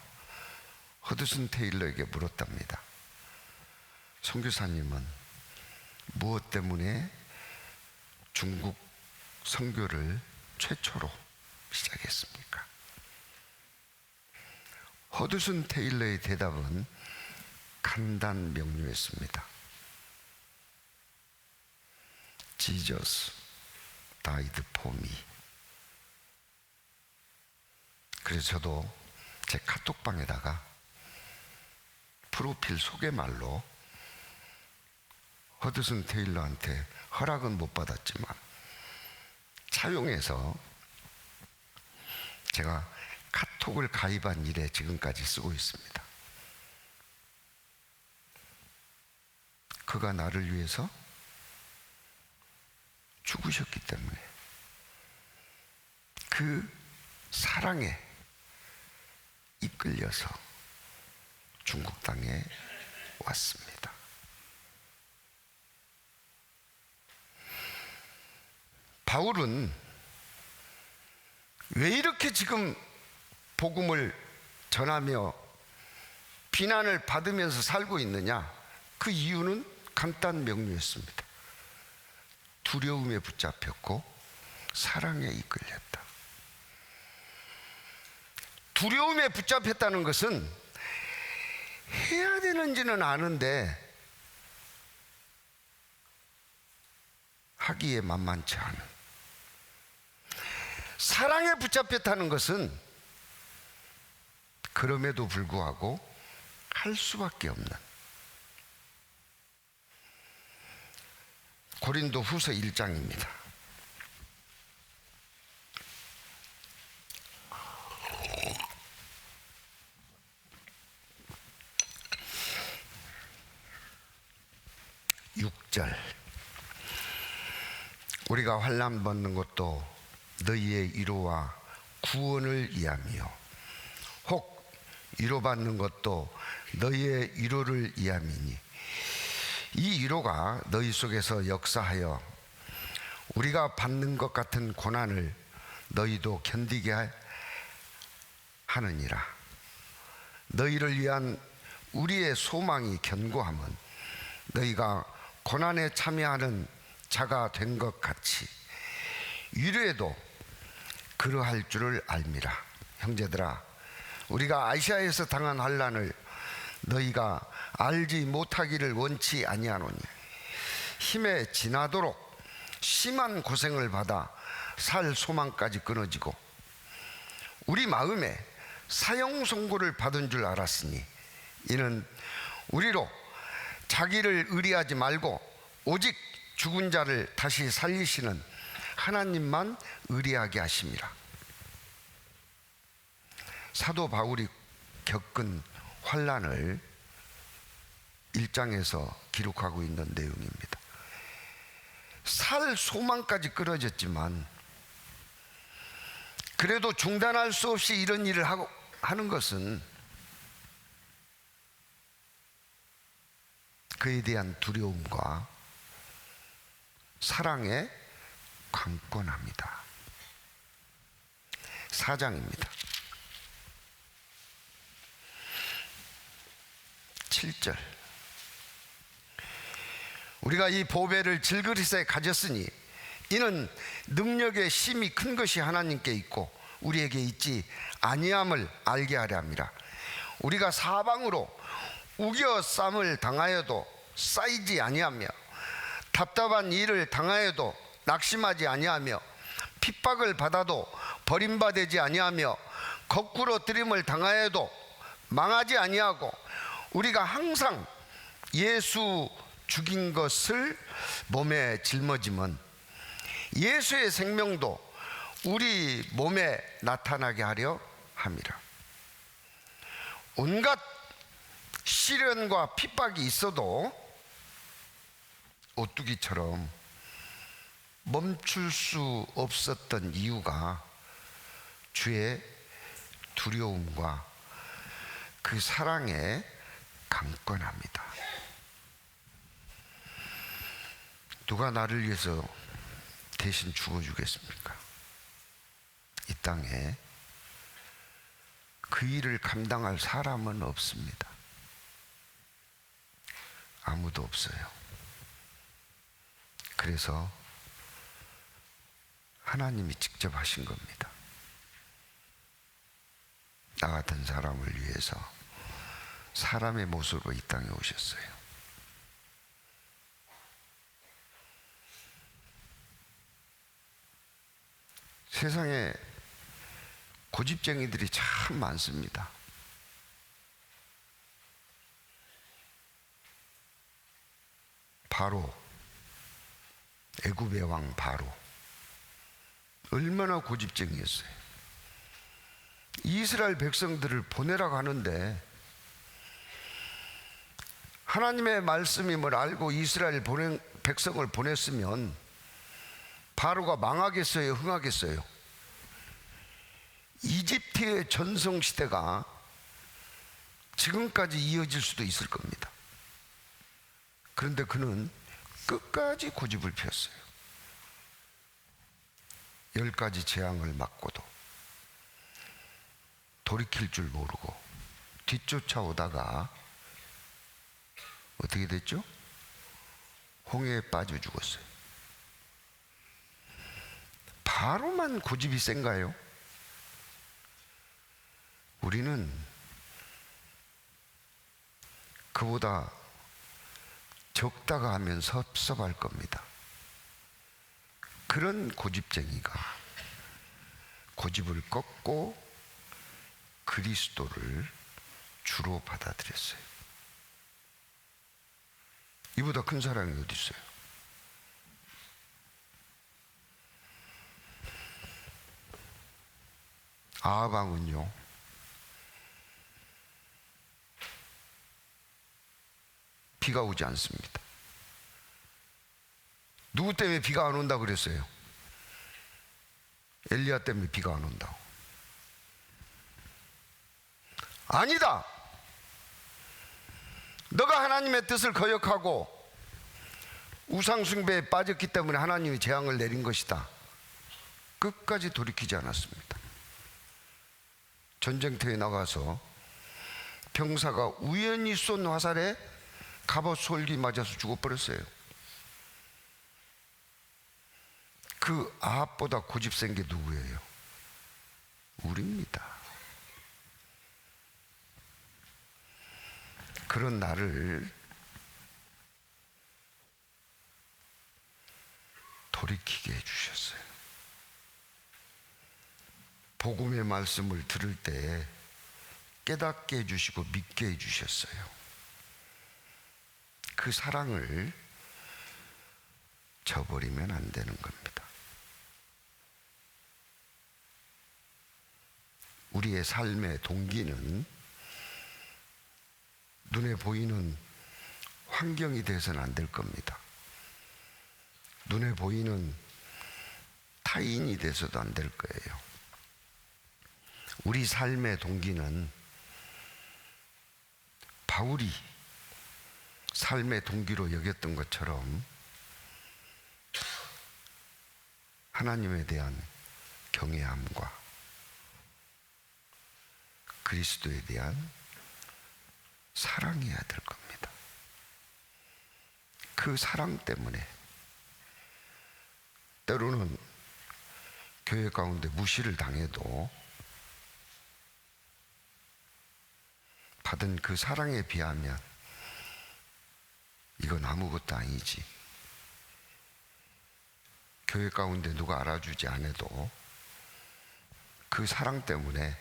[SPEAKER 1] 허드슨 테일러에게 물었답니다. 선교사님은 무엇 때문에 중국 선교를 최초로 시작했습니까? 허드슨 테일러의 대답은 간단 명료했습니다. Jesus died for me. 그래서 저도 제 카톡방에다가 프로필 소개말로 허드슨 테일러한테 허락은 못 받았지만 차용해서 제가 카톡을 가입한 이래 지금까지 쓰고 있습니다. 그가 나를 위해서 죽으셨기 때문에, 그 사랑에 이끌려서 중국 땅에 왔습니다. 바울은 왜 이렇게 지금 복음을 전하며 비난을 받으면서 살고 있느냐? 그 이유는 간단 명료했습니다. 두려움에 붙잡혔고 사랑에 이끌렸다. 두려움에 붙잡혔다는 것은 해야 되는지는 아는데 하기에 만만치 않은, 사랑에 붙잡혔다는 것은 그럼에도 불구하고 할 수밖에 없는, 고린도 후서 1장입니다. 우리가 환난 받는 것도 너희의 위로와 구원을 위함이요 혹 위로받는 것도 너희의 위로를 위함이니 이 위로가 너희 속에서 역사하여 우리가 받는 것 같은 고난을 너희도 견디게 하느니라. 너희를 위한 우리의 소망이 견고함은 너희가 고난에 참여하는 자가 된 것 같이 위로에도 그러할 줄을 알미라. 형제들아, 우리가 아시아에서 당한 환난을 너희가 알지 못하기를 원치 아니하노니 힘에 지나도록 심한 고생을 받아 살 소망까지 끊어지고 우리 마음에 사형 선고를 받은 줄 알았으니 이는 우리로 자기를 의리하지 말고 오직 죽은 자를 다시 살리시는 하나님만 의리하게 하심이라. 사도 바울이 겪은 환난을 1장에서 기록하고 있는 내용입니다. 살 소망까지 끊어졌지만 그래도 중단할 수 없이 이런 일을 하는 것은 그에 대한 두려움과 사랑에 강권합니다. 4장입니다. 7절. 우리가 이 보배를 질그릇에 가졌으니 이는 능력의 심이 큰 것이 하나님께 있고 우리에게 있지 아니함을 알게 하려 함이라. 우리가 사방으로 우겨쌈을 당하여도 쌓이지 아니하며 답답한 일을 당하여도 낙심하지 아니하며 핍박을 받아도 버림받지 아니하며 거꾸로 들임을 당하여도 망하지 아니하고 우리가 항상 예수 죽인 것을 몸에 짊어지면 예수의 생명도 우리 몸에 나타나게 하려 함이라. 온갖 시련과 핍박이 있어도 오뚜기처럼 멈출 수 없었던 이유가 주의 두려움과 그 사랑에 강권합니다. 누가 나를 위해서 대신 죽어주겠습니까? 이 땅에 그 일을 감당할 사람은 없습니다. 아무도 없어요. 그래서 하나님이 직접 하신 겁니다. 나 같은 사람을 위해서 사람의 모습으로 이 땅에 오셨어요. 세상에 고집쟁이들이 참 많습니다. 바로 애굽의 왕 바로 얼마나 고집쟁이였어요. 이스라엘 백성들을 보내라고 하는데 하나님의 말씀임을 알고 이스라엘 백성을 보냈으면 바로가 망하겠어요? 흥하겠어요? 이집트의 전성시대가 지금까지 이어질 수도 있을 겁니다. 그런데 그는 끝까지 고집을 피웠어요. 10가지 재앙을 맞고도 돌이킬 줄 모르고 뒤쫓아오다가 어떻게 됐죠? 홍해에 빠져 죽었어요. 바로만 고집이 센가요? 우리는 그보다 적다가 하면 섭섭할 겁니다. 그런 고집쟁이가 고집을 꺾고 그리스도를 주로 받아들였어요. 이보다 큰 사랑이 어디 있어요? 아합 왕은요, 비가 오지 않습니다. 누구 때문에 비가 안 온다고 그랬어요? 엘리야 때문에 비가 안 온다고. 아니다, 너가 하나님의 뜻을 거역하고 우상숭배에 빠졌기 때문에 하나님이 재앙을 내린 것이다. 끝까지 돌이키지 않았습니다. 전쟁터에 나가서 병사가 우연히 쏜 화살에 갑옷 솔기 맞아서 죽어버렸어요. 그 아합보다 고집센 게 누구예요? 우리입니다. 그런 나를 돌이키게 해주셨어요. 복음의 말씀을 들을 때 깨닫게 해주시고 믿게 해주셨어요. 그 사랑을 저버리면 안 되는 겁니다. 우리의 삶의 동기는 눈에 보이는 환경이 돼서는 안 될 겁니다. 눈에 보이는 타인이 돼서도 안 될 거예요. 우리 삶의 동기는 바울이 삶의 동기로 여겼던 것처럼 하나님에 대한 경외함과 그리스도에 대한 사랑해야 될 겁니다. 그 사랑 때문에 때로는 교회 가운데 무시를 당해도 받은 그 사랑에 비하면 이건 아무것도 아니지. 교회 가운데 누가 알아주지 않아도 그 사랑 때문에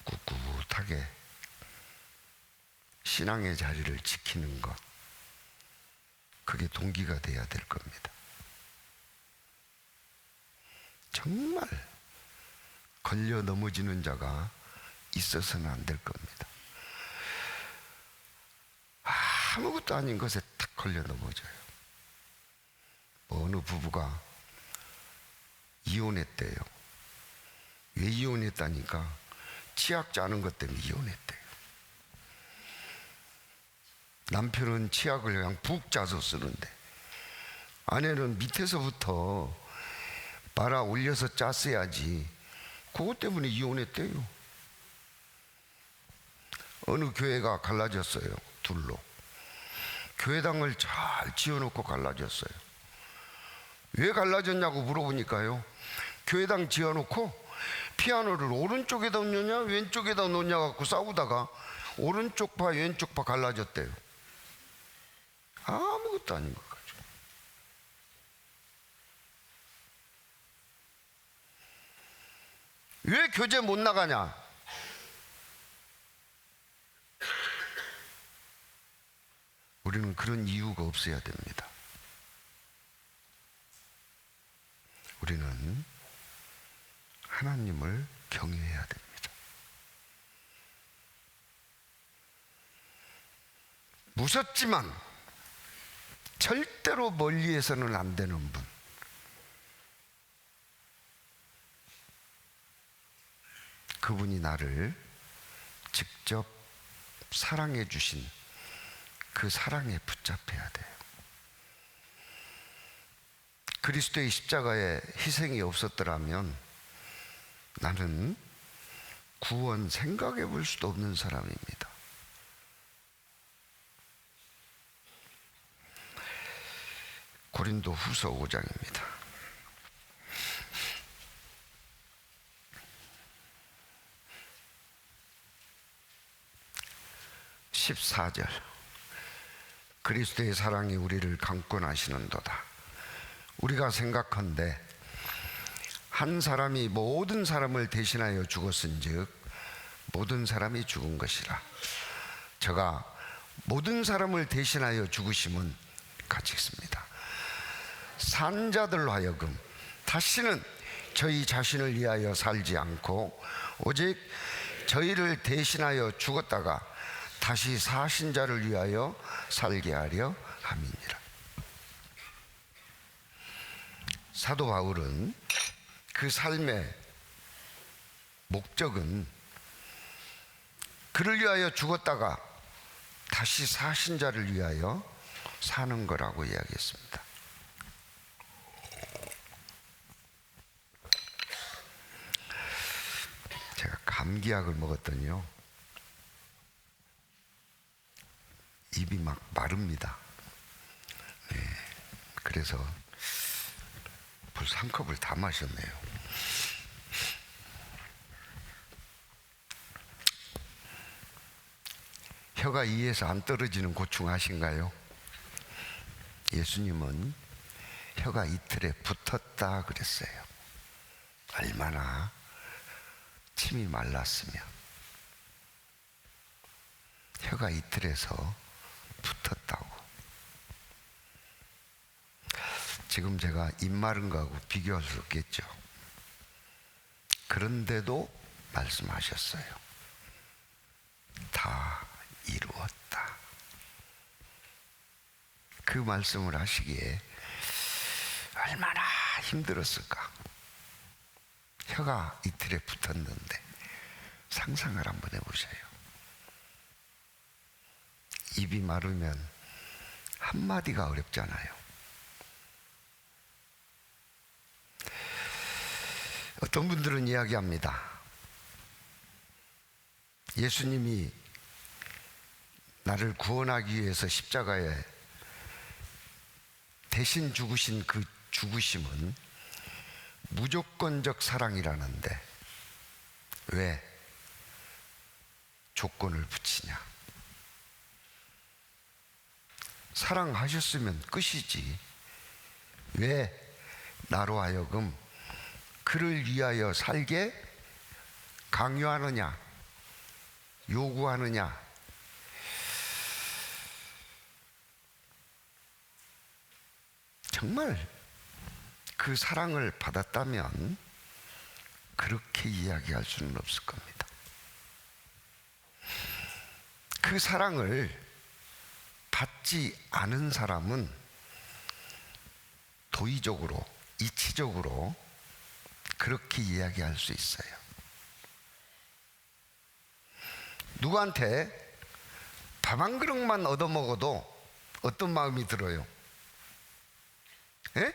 [SPEAKER 1] 꿋꿋하게 신앙의 자리를 지키는 것, 그게 동기가 돼야 될 겁니다. 정말 걸려 넘어지는 자가 있어서는 안 될 겁니다. 아무것도 아닌 것에 탁 걸려 넘어져요. 어느 부부가 이혼했대요. 왜 이혼했다니까? 치약 짜는 것 때문에 이혼했대요. 남편은 치약을 그냥 푹 짜서 쓰는데 아내는 밑에서부터 말아 올려서 짰어야지. 그것 때문에 이혼했대요. 어느 교회가 갈라졌어요. 둘로. 교회당을 잘 지어놓고 갈라졌어요. 왜 갈라졌냐고 물어보니까요, 교회당 지어놓고 피아노를 오른쪽에다 놓냐 왼쪽에다 놓냐 갖고 싸우다가 오른쪽 파 왼쪽 파 갈라졌대요. 아무것도 아닌 것 같죠. 왜 교제 못 나가냐? 우리는 그런 이유가 없어야 됩니다. 우리는 하나님을 경외해야 됩니다. 무섭지만 절대로 멀리해서는 안 되는 분, 그분이 나를 직접 사랑해 주신 그 사랑에 붙잡혀야 돼요. 그리스도의 십자가에 희생이 없었더라면 나는 구원 생각해 볼 수도 없는 사람입니다. 고린도 후서 5장입니다. 14절. 그리스도의 사랑이 우리를 강권하시는도다. 우리가 생각한데 한 사람이 모든 사람을 대신하여 죽었은즉 모든 사람이 죽은 것이라. 저가 모든 사람을 대신하여 죽으심은 같이 있습니다. 산 자들로 하여금 다시는 저희 자신을 위하여 살지 않고 오직 저희를 대신하여 죽었다가 다시 사신 자를 위하여 살게 하려 함이니라. 사도 바울은 그 삶의 목적은 그를 위하여 죽었다가 다시 사신 자를 위하여 사는 거라고 이야기했습니다. 제가 감기약을 먹었더니요, 입이 막 마릅니다. 네, 그래서 벌써 한 컵을 다 마셨네요. 혀가 이에서 안 떨어지는 고충 아신가요? 예수님은 혀가 이틀에 붙었다 그랬어요. 얼마나 침이 말랐으면. 혀가 이틀에서 붙었다고. 지금 제가 입 마른 거하고 비교할 수 없겠죠. 그런데도 말씀하셨어요. 다 이루었다. 그 말씀을 하시기에 얼마나 힘들었을까. 혀가 이틀에 붙었는데 상상을 한번 해보세요. 입이 마르면 한마디가 어렵잖아요. 어떤 분들은 이야기합니다. 예수님이 나를 구원하기 위해서 십자가에 대신 죽으신 그 죽으심은 무조건적 사랑이라는데 왜 조건을 붙이냐? 사랑하셨으면 끝이지. 왜 나로 하여금 그를 위하여 살게 강요하느냐, 요구하느냐? 정말 그 사랑을 받았다면 그렇게 이야기할 수는 없을 겁니다. 그 사랑을 받지 않은 사람은 도의적으로, 이치적으로 그렇게 이야기할 수 있어요. 누구한테 밥 한 그릇만 얻어먹어도 어떤 마음이 들어요? 예?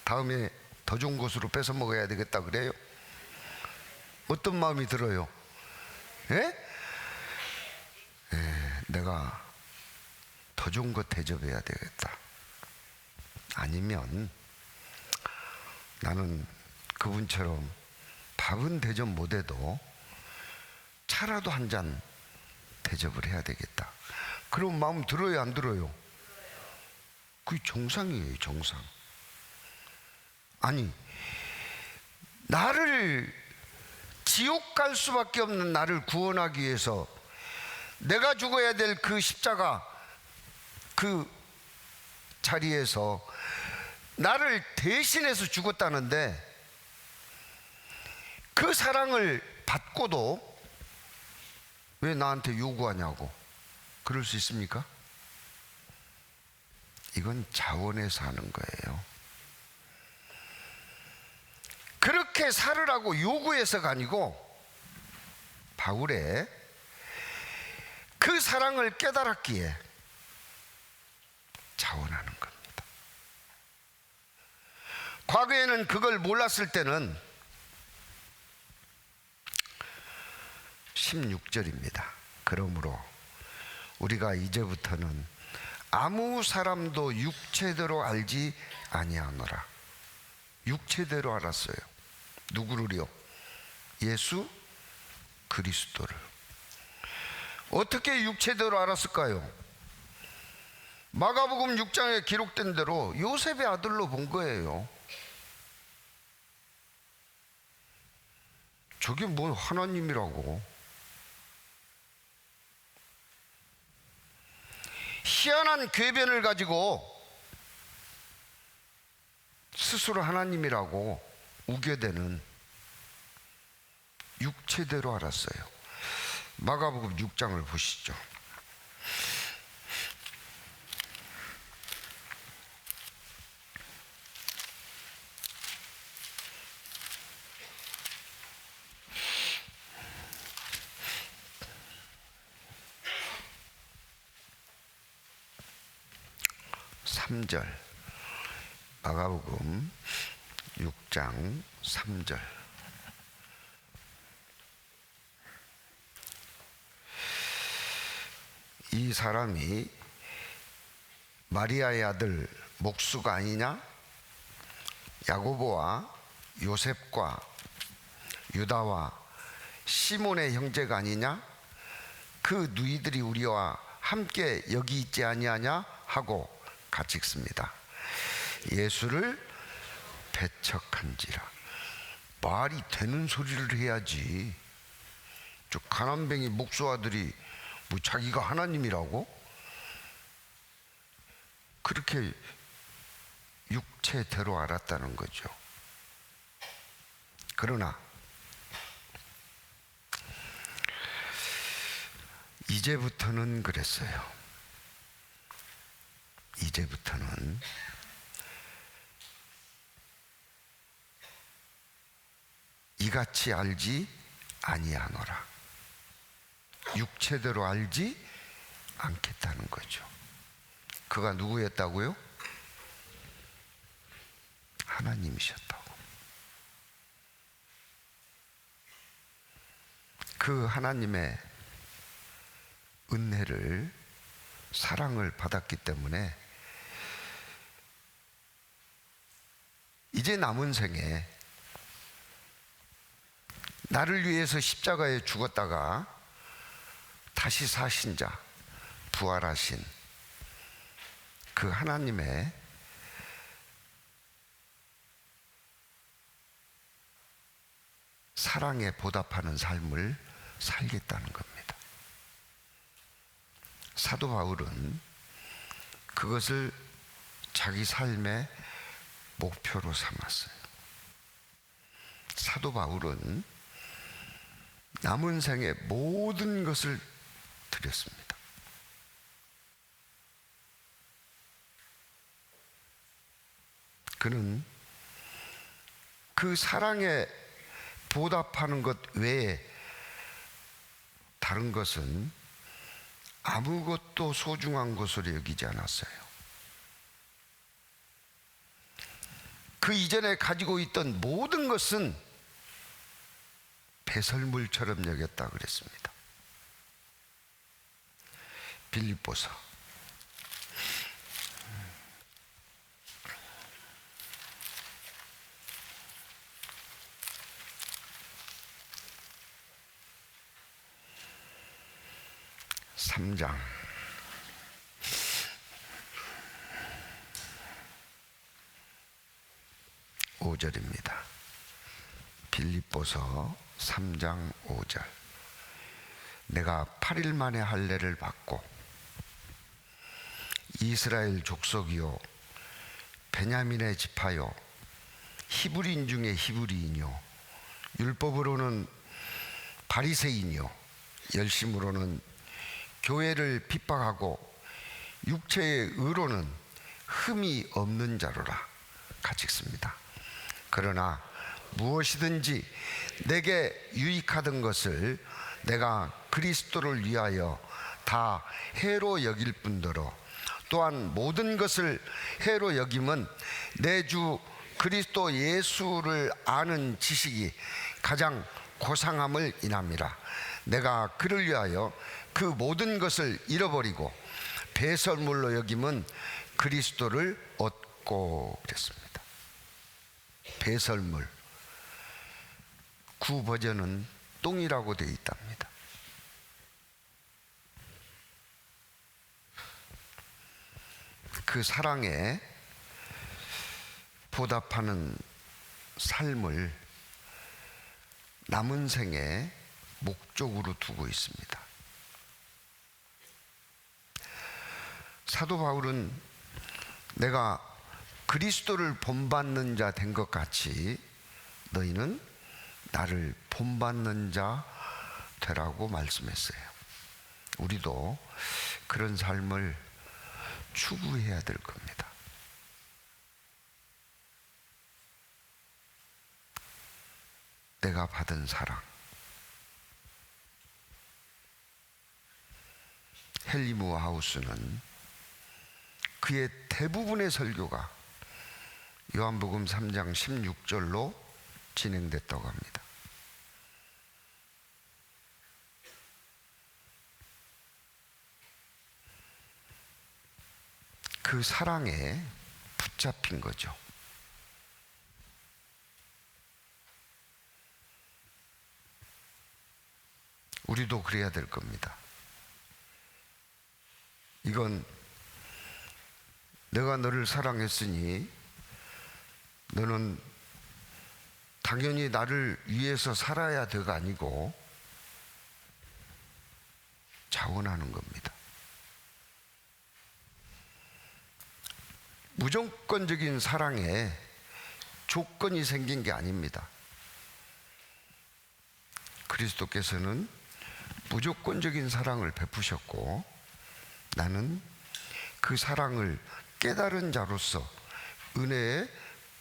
[SPEAKER 1] 다음에 더 좋은 곳으로 뺏어 먹어야 되겠다 그래요? 어떤 마음이 들어요? 예? 예, 내가 더 좋은 거 대접해야 되겠다. 아니면 나는 그분처럼 밥은 대접 못해도 차라도 한 잔 대접을 해야 되겠다. 그런 마음 들어요, 안 들어요? 그게 정상이에요, 정상. 아니, 나를 지옥 갈 수밖에 없는 나를 구원하기 위해서 내가 죽어야 될 그 십자가 그 자리에서 나를 대신해서 죽었다는데 그 사랑을 받고도 왜 나한테 요구하냐고. 그럴 수 있습니까? 이건 자원에서 하는 거예요. 그렇게 살으라고 요구해서가 아니고 바울의 그 사랑을 깨달았기에 자원하는 겁니다. 과거에는 그걸 몰랐을 때는 16절입니다. 그러므로 우리가 이제부터는 아무 사람도 육체대로 알지 아니하노라. 육체대로 알았어요. 누구를요? 예수 그리스도를. 어떻게 육체대로 알았을까요? 마가복음 6장에 기록된 대로 요셉의 아들로 본 거예요. 저게 뭐 하나님이라고. 희한한 궤변을 가지고 스스로 하나님이라고 우겨대는 육체대로 알았어요. 마가복음 6장을 보시죠. 마가복음 6장 3절. 이 사람이 마리아의 아들 목수가 아니냐? 야고보와 요셉과 유다와 시몬의 형제가 아니냐? 그 누이들이 우리와 함께 여기 있지 아니하냐? 하고 같이 읽습니다. 예수를 배척한지라. 말이 되는 소리를 해야지. 저 가난뱅이 목수 아들이 뭐 자기가 하나님이라고? 그렇게 육체대로 알았다는 거죠. 그러나 이제부터는 그랬어요. 이제부터는 이같이 알지 아니하노라. 육체대로 알지 않겠다는 거죠. 그가 누구였다고요? 하나님이셨다고. 그 하나님의 은혜를, 사랑을 받았기 때문에 이제 남은 생에 나를 위해서 십자가에 죽었다가 다시 사신 자, 부활하신 그 하나님의 사랑에 보답하는 삶을 살겠다는 겁니다. 사도 바울은 그것을 자기 삶의 목표로 삼았어요. 사도 바울은 남은 생에 모든 것을 드렸습니다. 그는 그 사랑에 보답하는 것 외에 다른 것은 아무것도 소중한 것으로 여기지 않았어요. 그 이전에 가지고 있던 모든 것은 배설물처럼 여겼다 그랬습니다. 빌립보서 3장 5절입니다. 빌립보서 3장 5절. 내가 8일 만에 할례를 받고 이스라엘 족속이요 베냐민의 지파요 히브리인 중에 히브리인이요 율법으로는 바리새인이요 열심으로는 교회를 핍박하고 육체의 의로는 흠이 없는 자로라. 같이 읽습니다. 그러나 무엇이든지 내게 유익하던 것을 내가 그리스도를 위하여 다 해로 여길 뿐더러 또한 모든 것을 해로 여김은 내 주 그리스도 예수를 아는 지식이 가장 고상함을 인함이라. 내가 그를 위하여 그 모든 것을 잃어버리고 배설물로 여김은 그리스도를 얻고 그랬습니다. 배설물, 구버전은 똥이라고 되어 있답니다. 그 사랑에 보답하는 삶을 남은 생에 목적으로 두고 있습니다. 사도 바울은 내가 그리스도를 본받는 자 된 것 같이 너희는 나를 본받는 자 되라고 말씀했어요. 우리도 그런 삶을 추구해야 될 겁니다. 내가 받은 사랑. 헨리 하우스는 그의 대부분의 설교가 요한복음 3장 16절로 진행됐다고 합니다. 그 사랑에 붙잡힌 거죠. 우리도 그래야 될 겁니다. 이건 내가 너를 사랑했으니 너는 당연히 나를 위해서 살아야 돼가 아니고 자원하는 겁니다. 무조건적인 사랑에 조건이 생긴 게 아닙니다. 그리스도께서는 무조건적인 사랑을 베푸셨고 나는 그 사랑을 깨달은 자로서 은혜에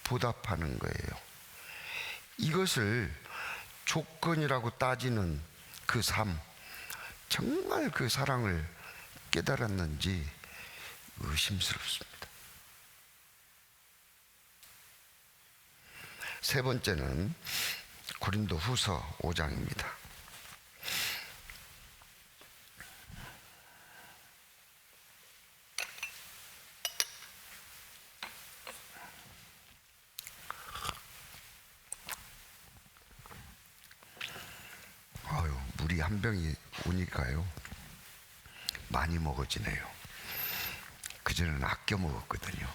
[SPEAKER 1] 보답하는 거예요. 이것을 조건이라고 따지는 그 삶, 정말 그 사랑을 깨달았는지 의심스럽습니다. 세 번째는 고린도 후서 5장입니다. 물이 한 병이 오니까요 많이 먹어지네요. 그전에는 아껴 먹었거든요.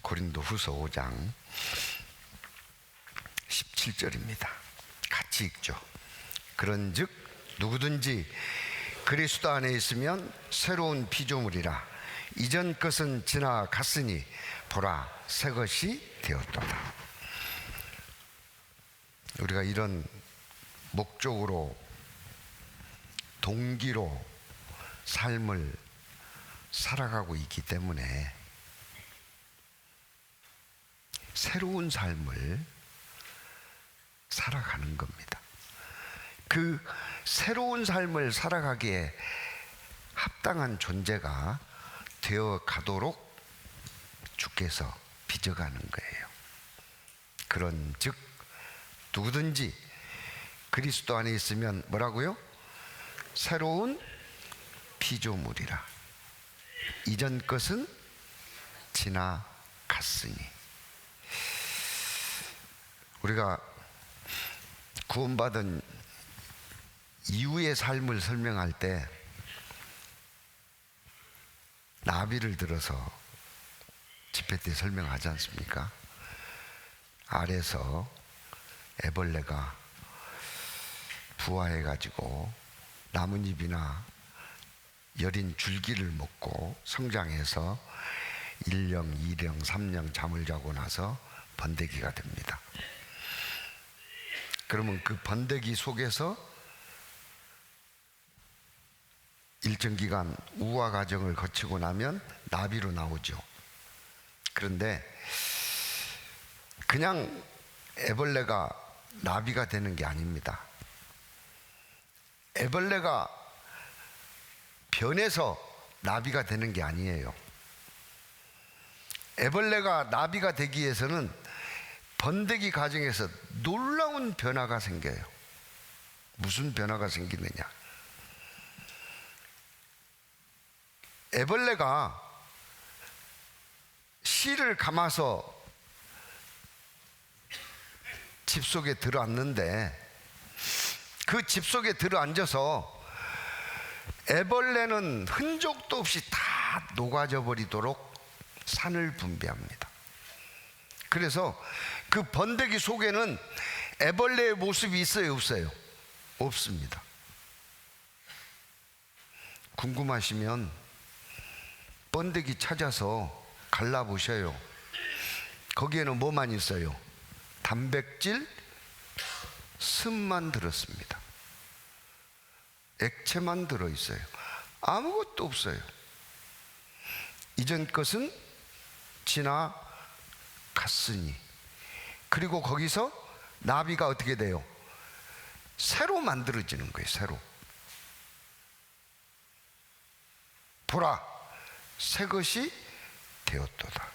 [SPEAKER 1] 고린도 후서 5장 17절입니다. 같이 읽죠. 그런즉 누구든지 그리스도 안에 있으면 새로운 피조물이라. 이전 것은 지나갔으니 보라 새 것이 되었도다. 우리가 이런 목적으로 동기로 삶을 살아가고 있기 때문에 새로운 삶을 살아가는 겁니다. 그 새로운 삶을 살아가기에 합당한 존재가 되어 가도록 주께서 빚어가는 거예요. 그런즉 누구든지 그리스도 안에 있으면 뭐라고요? 새로운 피조물이라. 이전 것은 지나갔으니. 우리가 구원받은 이후의 삶을 설명할 때 나비를 들어서 집회 때 설명하지 않습니까? 아래서 애벌레가 부화해가지고 나뭇잎이나 여린 줄기를 먹고 성장해서 1년, 2년, 3년 잠을 자고 나서 번데기가 됩니다. 그러면 그 번데기 속에서 일정 기간 우화 과정을 거치고 나면 나비로 나오죠. 그런데 그냥 애벌레가 나비가 되는 게 아닙니다. 애벌레가 변해서 나비가 되는 게 아니에요. 애벌레가 나비가 되기 위해서는 번데기 과정에서 놀라운 변화가 생겨요. 무슨 변화가 생기느냐? 애벌레가 실을 감아서 집 속에 들어앉는데, 그 집 속에 들어앉아서 애벌레는 흔적도 없이 다 녹아져 버리도록 산을 분비합니다. 그래서 그 번데기 속에는 애벌레의 모습이 있어요, 없어요? 없습니다. 궁금하시면 번데기 찾아서 갈라보셔요. 거기에는 뭐만 있어요? 단백질, 습만 들었습니다. 액체만 들어있어요. 아무것도 없어요. 이전 것은 지나갔으니. 그리고 거기서 나비가 어떻게 돼요? 새로 만들어지는 거예요. 새로. 보라, 새 것이 되었도다.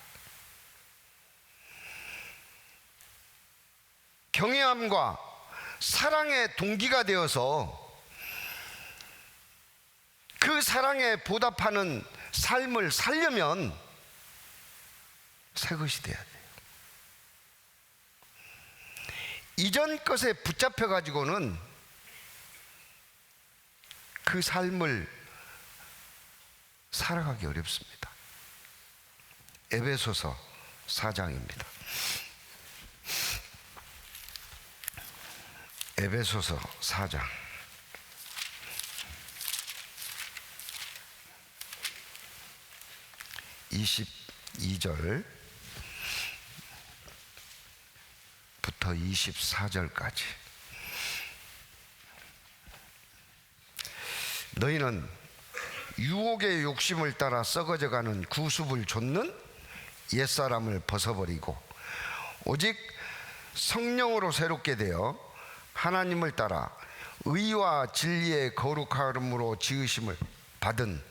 [SPEAKER 1] 경외함과 사랑의 동기가 되어서 그 사랑에 보답하는 삶을 살려면 새 것이 돼야 돼요. 이전 것에 붙잡혀 가지고는 그 삶을 살아가기 어렵습니다. 에베소서 4장입니다. 에베소서 4장 22절부터 24절까지. 너희는 유혹의 욕심을 따라 썩어져가는 구습을 좇는 옛사람을 벗어버리고 오직 성령으로 새롭게 되어 하나님을 따라 의와 진리의 거룩함으로 지으심을 받은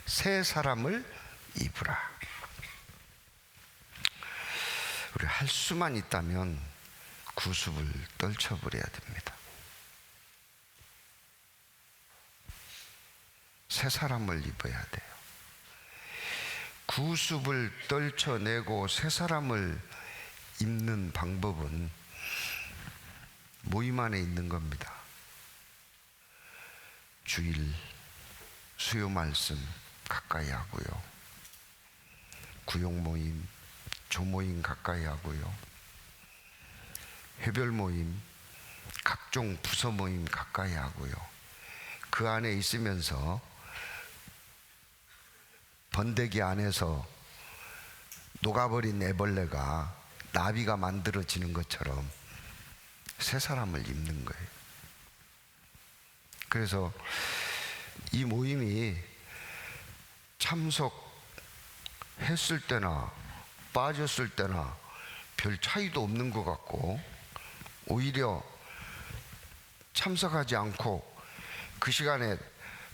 [SPEAKER 1] 새 사람을 입으라. 우리 할 수만 있다면 구습을 떨쳐버려야 됩니다. 새 사람을 입어야 돼요. 구습을 떨쳐내고 새 사람을 입는 방법은 모임 안에 있는 겁니다. 주일 수요 말씀 가까이 하고요, 구역 모임, 조모임 가까이 하고요, 회별 모임, 각종 부서 모임 가까이 하고요, 그 안에 있으면서 번데기 안에서 녹아버린 애벌레가 나비가 만들어지는 것처럼 새 사람을 입는 거예요. 그래서 이 모임이 참석했을 때나 빠졌을 때나 별 차이도 없는 것 같고, 오히려 참석하지 않고 그 시간에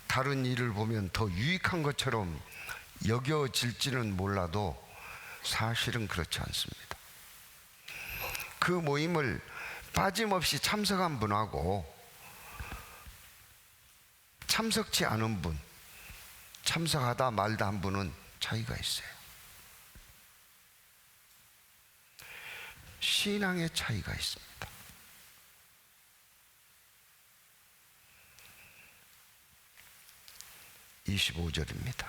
[SPEAKER 1] 다른 일을 보면 더 유익한 것처럼 여겨질지는 몰라도 사실은 그렇지 않습니다. 그 모임을 빠짐없이 참석한 분하고 참석치 않은 분, 참석하다 말다 한 분은 차이가 있어요. 신앙의 차이가 있습니다. (25절입니다)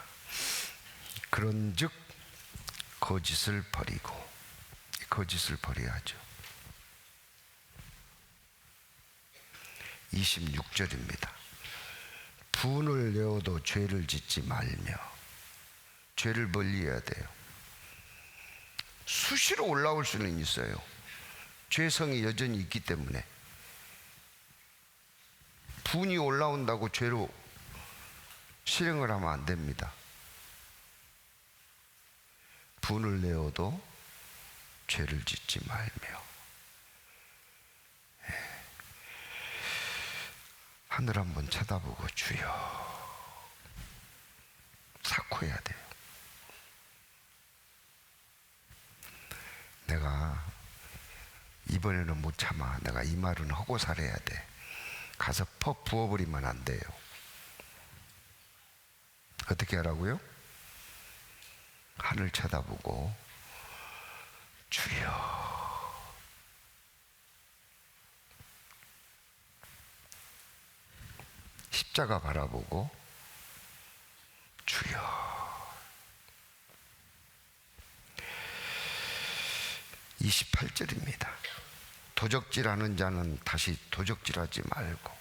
[SPEAKER 1] 그런즉 거짓을 버리고, 거짓을 버려야죠. 26절입니다. 분을 내어도 죄를 짓지 말며. 죄를 멀리해야 돼요. 수시로 올라올 수는 있어요. 죄성이 여전히 있기 때문에. 분이 올라온다고 죄로 실행을 하면 안 됩니다. 분을 내어도 죄를 짓지 말며. 하늘 한번 쳐다보고 주여 사코해야 돼요. 내가 이번에는 못 참아. 내가 이 말은 하고 살아야 돼. 가서 퍽 부어버리면 안 돼요. 어떻게 하라고요? 하늘 쳐다보고 주여, 십자가 바라보고 주여. 28절입니다. 도적질하는 자는 다시 도적질하지 말고.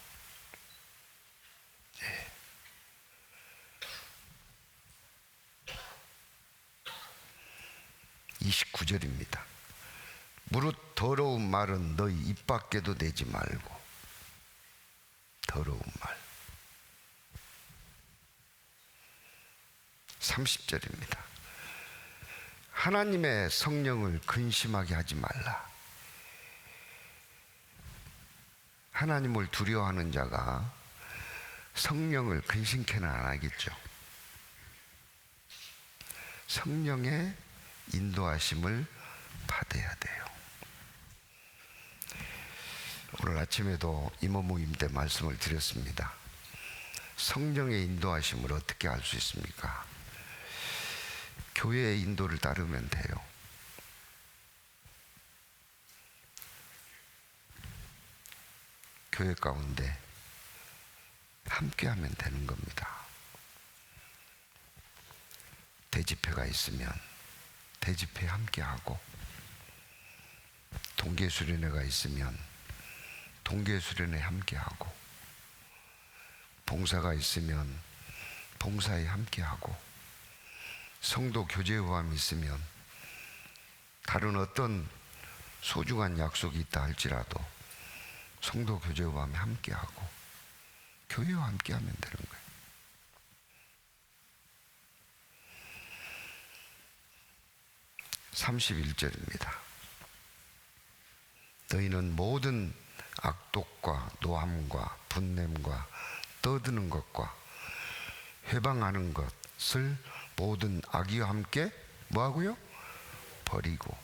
[SPEAKER 1] 29절입니다. 무릇 더러운 말은 너희 입 밖에도 내지 말고. 더러운 말. 30절입니다. 하나님의 성령을 근심하게 하지 말라. 하나님을 두려워하는 자가 성령을 근심케는 안 하겠죠. 성령의 인도하심을 받아야 돼요. 오늘 아침에도 임원 모임 때 말씀을 드렸습니다. 성령의 인도하심을 어떻게 알 수 있습니까? 교회의 인도를 따르면 돼요. 교회 가운데 함께 하면 되는 겁니다. 대집회가 있으면 대집회 함께 하고, 동계수련회가 있으면 동계수련회 함께 하고, 봉사가 있으면 봉사에 함께 하고, 성도 교제후함이 있으면 다른 어떤 소중한 약속이 있다 할지라도 성도 교제후함에 함께 하고 교회와 함께 하면 되는 거예요. (31절입니다) 너희는 모든 악독과 노함과 분냄과 떠드는 것과 회방하는 것을 모든 악의와 함께 뭐하고요? 버리고.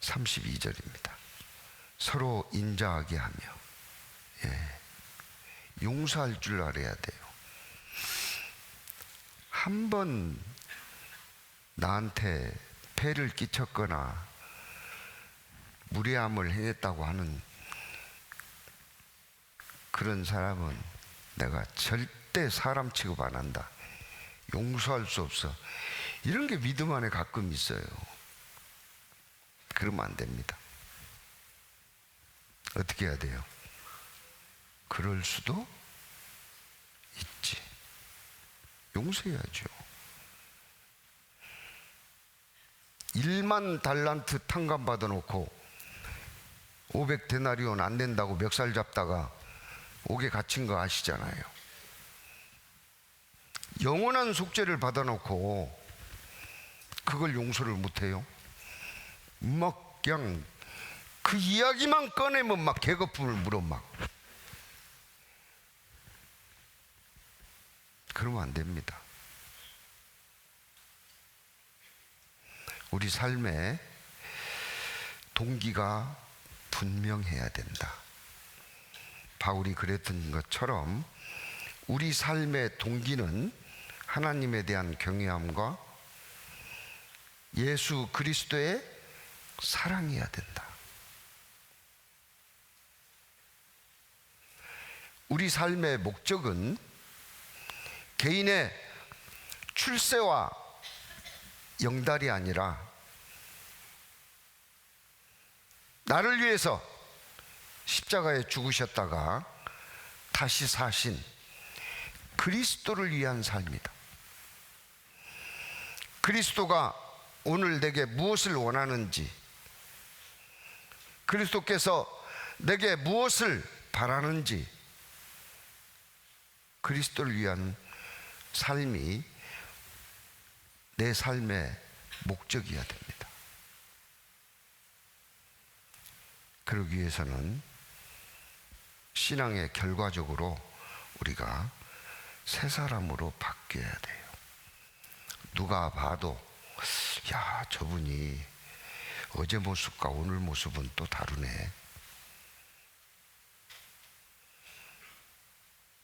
[SPEAKER 1] (32절입니다) 서로 인자하게 하며, 용서할 줄 알아야 돼요. 한 번 나한테 폐를 끼쳤거나 무례함을 해냈다고 하는 그런 사람은 내가 절대 사람 취급 안 한다, 용서할 수 없어, 이런 게 믿음 안에 가끔 있어요. 그러면 안 됩니다. 어떻게 해야 돼요? 그럴 수도 있지. 용서해야죠. 1만 달란트 탕감 받아놓고 500데나리온 안 낸다고 멱살 잡다가 옥에 갇힌 거 아시잖아요. 영원한 속죄를 받아놓고 그걸 용서를 못해요. 막 그냥 그 이야기만 꺼내면 막 계급품을 물어 막. 그러면 안 됩니다. 우리 삶에 동기가 분명해야 된다. 바울이 그랬던 것처럼 우리 삶의 동기는 하나님에 대한 경외함과 예수 그리스도의 사랑해야 된다. 우리 삶의 목적은 개인의 출세와 영달이 아니라 나를 위해서 십자가에 죽으셨다가 다시 사신 그리스도를 위한 삶이다. 그리스도가 오늘 내게 무엇을 원하는지, 그리스도께서 내게 무엇을 바라는지, 그리스도를 위한 삶이 내 삶의 목적이어야 됩니다. 그러기 위해서는 신앙의 결과적으로 우리가 새 사람으로 바뀌어야 돼요. 누가 봐도 야, 저분이 어제 모습과 오늘 모습은 또 다르네.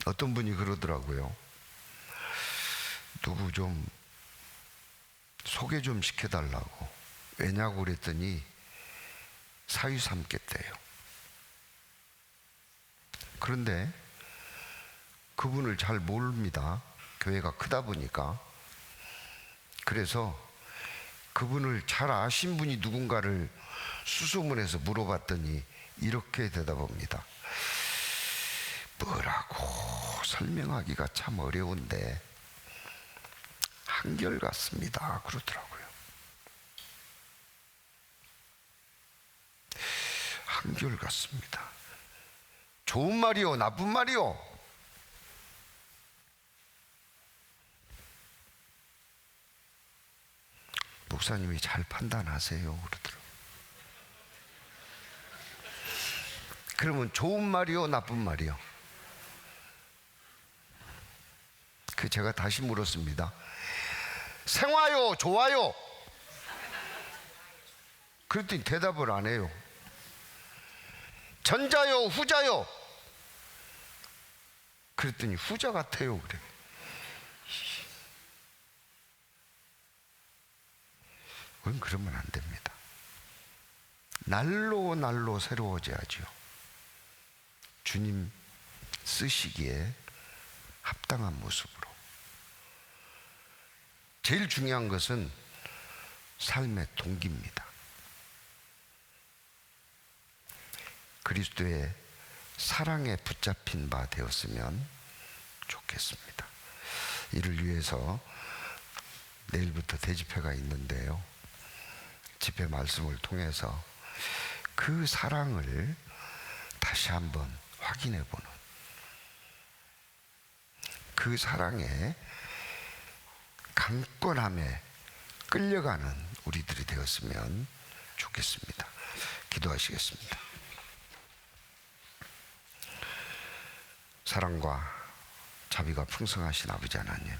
[SPEAKER 1] 어떤 분이 그러더라고요. 누구 좀 소개 좀 시켜달라고. 왜냐고 그랬더니 사위 삼겠대요. 그런데 그분을 잘 모릅니다. 교회가 크다 보니까. 그래서 그분을 잘 아신 분이 누군가를 수소문해서 물어봤더니 이렇게 대답합니다. 뭐라고 설명하기가 참 어려운데 한결같습니다 그러더라고요. 한결같습니다. 좋은 말이요, 나쁜 말이요? 목사님이 잘 판단하세요 그러더라고요. 그러면 좋은 말이요, 나쁜 말이요? 제가 다시 물었습니다. 생화요, 좋아요? 그랬더니 대답을 안 해요. 전자요, 후자요? 그랬더니 후자 같아요 그래. 그건 그러면 안 됩니다. 날로 날로 새로워져야죠. 주님 쓰시기에 합당한 모습으로. 제일 중요한 것은 삶의 동기입니다. 그리스도의 사랑에 붙잡힌 바 되었으면 좋겠습니다. 이를 위해서 내일부터 대집회가 있는데요, 집회 말씀을 통해서 그 사랑을 다시 한번 확인해 보는, 그 사랑의 강권함에 끌려가는 우리들이 되었으면 좋겠습니다. 기도하시겠습니다. 사랑과 자비가 풍성하신 아버지 하나님,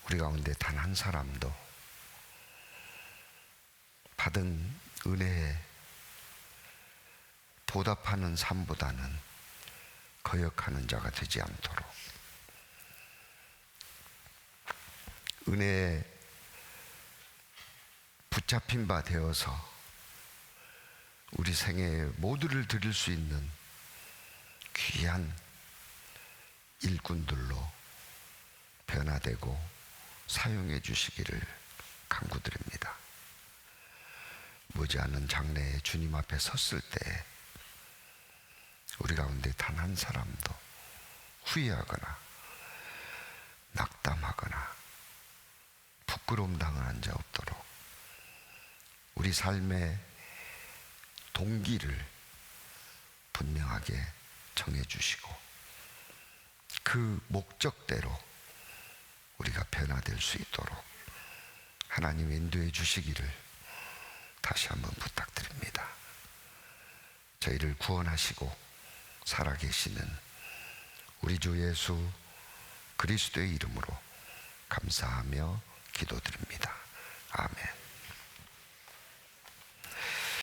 [SPEAKER 1] 우리 가운데 단 한 사람도 받은 은혜에 보답하는 삶보다는 거역하는 자가 되지 않도록, 은혜에 붙잡힌 바 되어서 우리 생애에 모두를 드릴 수 있는 귀한 일꾼들로 변화되고 사용해 주시기를 간구드립니다. 머지않은 장래에 주님 앞에 섰을 때 우리 가운데 단 한 사람도 후회하거나 낙담하거나 부끄러움 당하는 자 없도록 우리 삶의 동기를 분명하게 정해 주시고 그 목적대로 우리가 변화될 수 있도록 하나님 인도해 주시기를 다시 한번 부탁드립니다. 저희를 구원하시고 살아계시는 우리 주 예수 그리스도의 이름으로 감사하며 기도드립니다.